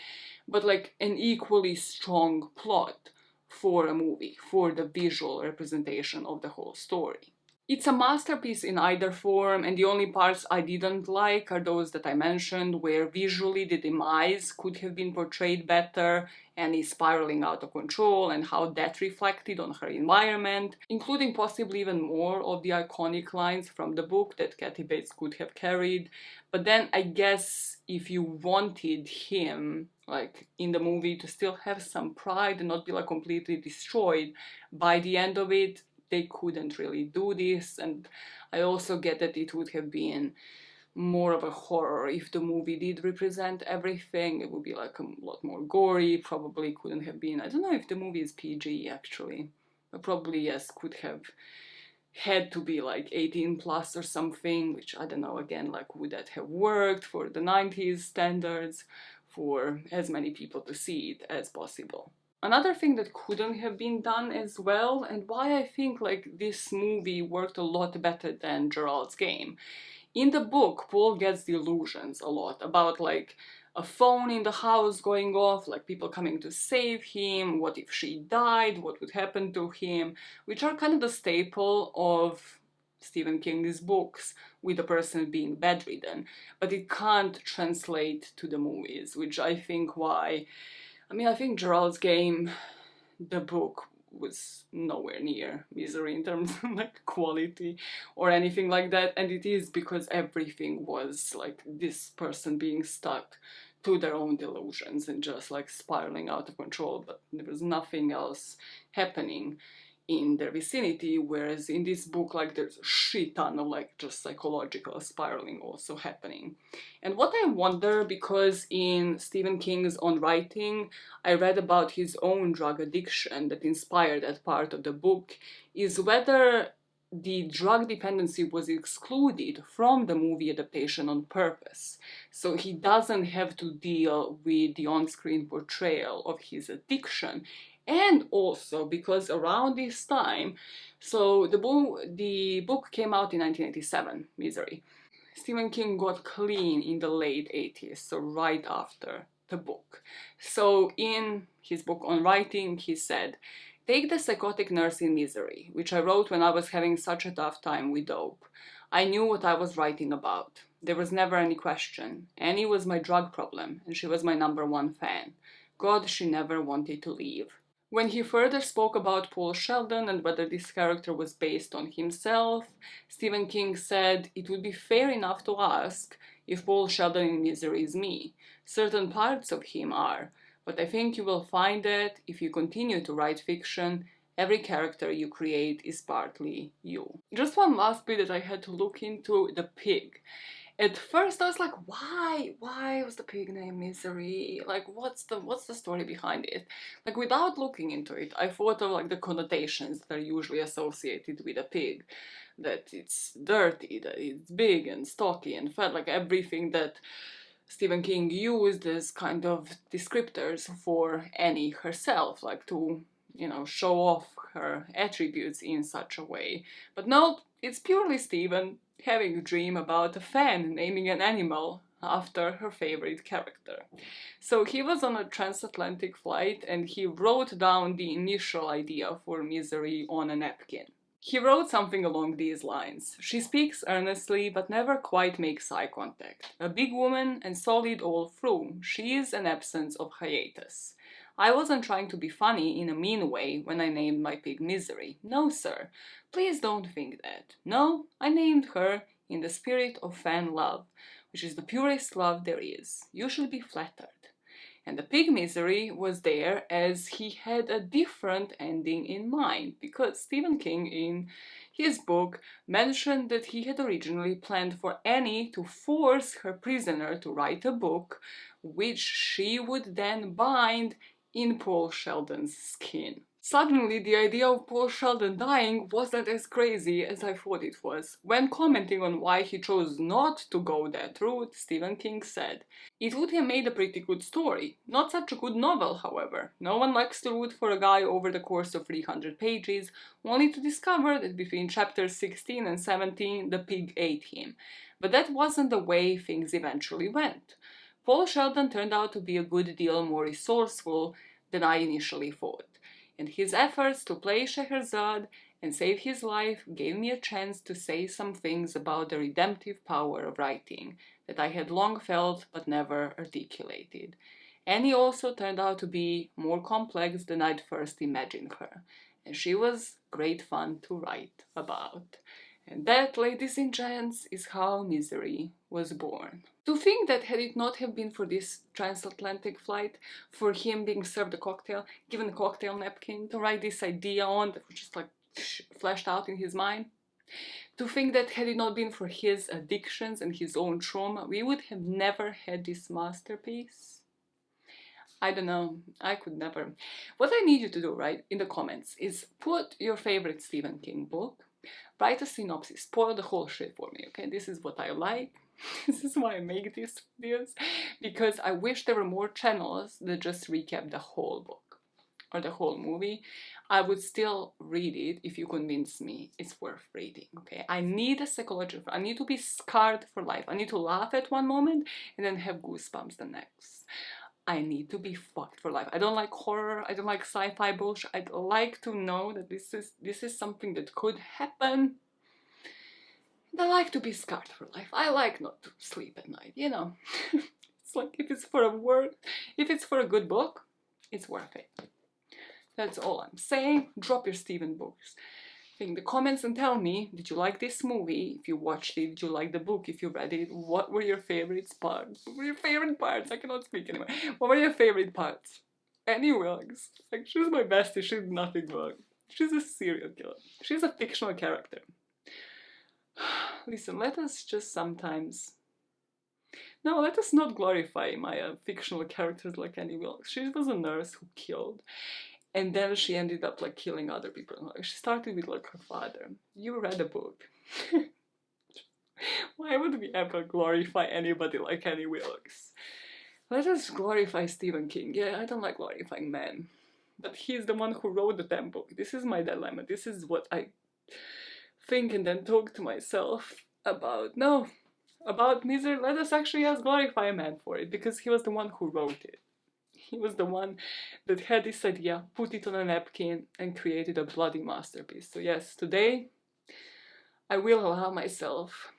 but like an equally strong plot for a movie, for the visual representation of the whole story. It's a masterpiece in either form, and the only parts I didn't like are those that I mentioned, where visually the demise could have been portrayed better, and is spiraling out of control, and how that reflected on her environment, including possibly even more of the iconic lines from the book that Kathy Bates could have carried. But then I guess if you wanted him, like in the movie, to still have some pride and not be like completely destroyed by the end of it, they couldn't really do this. And I also get that it would have been more of a horror if the movie did represent everything. It would be like a lot more gory, probably couldn't have been, I don't know if the movie is PG actually, but probably yes, could have had to be like 18 plus or something, which I don't know, again, like would that have worked for the 90s standards, for as many people to see it as possible. Another thing that couldn't have been done as well, and why I think like this movie worked a lot better than Gerald's Game. In the book, Paul gets delusions a lot about like a phone in the house going off, like people coming to save him, what if she died, what would happen to him, which are kind of the staple of Stephen King's books, with a person being bedridden, but it can't translate to the movies, which I think why, I think Gerald's Game, the book, was nowhere near Misery in terms of like quality or anything like that, and it is because everything was like this person being stuck to their own delusions and just like spiraling out of control, but there was nothing else happening in their vicinity, whereas in this book like there's a shit ton of like just psychological spiraling also happening. And what I wonder, because in Stephen King's own writing I read about his own drug addiction that inspired that part of the book, is whether the drug dependency was excluded from the movie adaptation on purpose. So he doesn't have to deal with the on-screen portrayal of his addiction. And also because around this time, so the book came out in 1987, Misery. Stephen King got clean in the late 80s, so right after the book. So in his book on writing, he said, "Take the psychotic nurse in Misery, which I wrote when I was having such a tough time with dope. I knew what I was writing about. There was never any question. Annie was my drug problem, and she was my #1 fan. God, she never wanted to leave." When he further spoke about Paul Sheldon and whether this character was based on himself, Stephen King said, "It would be fair enough to ask if Paul Sheldon in Misery is me. Certain parts of him are, but I think you will find that if you continue to write fiction, every character you create is partly you." Just one last bit that I had to look into, the pig. At first I was like, why was the pig named Misery? Like, what's the story behind it? Like, without looking into it, I thought of like the connotations that are usually associated with a pig. That it's dirty, that it's big and stocky and fat, like everything that Stephen King used as kind of descriptors for Annie herself, like to, you know, show off her attributes in such a way. But no, it's purely Stephen having a dream about a fan naming an animal after her favorite character. So he was on a transatlantic flight and he wrote down the initial idea for Misery on a napkin. He wrote something along these lines. "She speaks earnestly but never quite makes eye contact. A big woman and solid all through. She is an absence of hiatus. I wasn't trying to be funny in a mean way when I named my pig Misery. No, sir. Please don't think that. No, I named her in the spirit of fan love, which is the purest love there is. You should be flattered." And the pig Misery was there as he had a different ending in mind, because Stephen King in his book mentioned that he had originally planned for Annie to force her prisoner to write a book which she would then bind in Paul Sheldon's skin. Suddenly, the idea of Paul Sheldon dying wasn't as crazy as I thought it was. When commenting on why he chose not to go that route, Stephen King said, "It would have made a pretty good story. Not such a good novel, however. No one likes to root for a guy over the course of 300 pages, only to discover that between chapters 16 and 17 the pig ate him. But that wasn't the way things eventually went. Paul Sheldon turned out to be a good deal more resourceful than I initially thought. And his efforts to play Scheherazade and save his life gave me a chance to say some things about the redemptive power of writing that I had long felt but never articulated. Annie also turned out to be more complex than I'd first imagined her, and she was great fun to write about." And that, ladies and gents, is how Misery was born. To think that had it not have been for this transatlantic flight, for him being served a cocktail, given a cocktail napkin to write this idea on that was just like flashed out in his mind, to think that had it not been for his addictions and his own trauma, we would have never had this masterpiece. I don't know, I could never. What I need you to do, right, in the comments, is put your favorite Stephen King book, write a synopsis, spoil the whole shit for me, okay? This is what I like. This is why I make these videos, because I wish there were more channels that just recap the whole book or the whole movie. I would still read it if you convince me it's worth reading, okay? I need a psychological, I need to be scarred for life. I need to laugh at one moment and then have goosebumps the next. I need to be fucked for life. I don't like horror, I don't like sci-fi bullshit. I'd like to know that this is something that could happen. And I like to be scarred for life. I like not to sleep at night, you know. It's like if it's for a good book, it's worth it. That's all I'm saying. Drop your Stephen books in the comments and tell me, did you like this movie? If you watched it, did you like the book? If you read it, what were your favorite parts? What were your favorite parts? I cannot speak anymore. What were your favorite parts? Annie Wilkes. Like, she's my bestie. She's nothing wrong. She's a serial killer. She's a fictional character. Listen, let us just sometimes... No, let us not glorify my fictional characters like Annie Wilkes. She was a nurse who killed. And then she ended up like killing other people. Like, she started with like her father. You read a book. Why would we ever glorify anybody like Annie Wilkes? Let us glorify Stephen King. Yeah, I don't like glorifying men. But he's the one who wrote the damn book. This is my dilemma. This is what I think and then talk to myself about. No, about Misery, let us actually just glorify a man for it, because he was the one who wrote it. He was the one that had this idea, put it on a napkin, and created a bloody masterpiece. So yes, today I will allow myself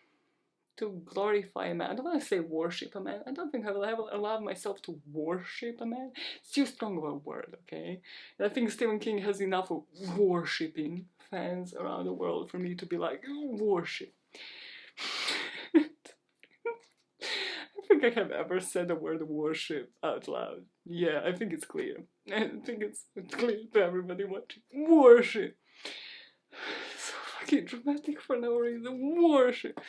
to glorify a man. I don't want to say worship a man. I don't think I will ever allow myself to worship a man. It's too strong of a word, okay? And I think Stephen King has enough of worshipping fans around the world for me to be like, worship. I think I have ever said the word worship out loud. Yeah, I think it's clear. I think it's clear to everybody watching. Worship. So fucking dramatic for no reason. Worship.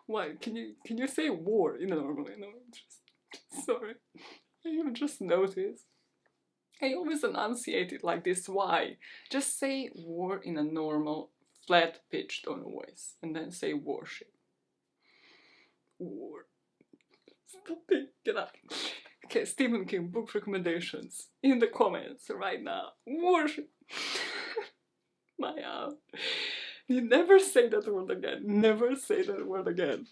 Why? Can you say war in a normal? No, just sorry. I have just noticed. I always enunciate it like this. Why? Just say war in a normal, flat-pitched tone of voice, and then say worship. War. Stop it. Get out. Okay, Stephen King book recommendations in the comments right now. Worship. My You never say that word again. Never say that word again.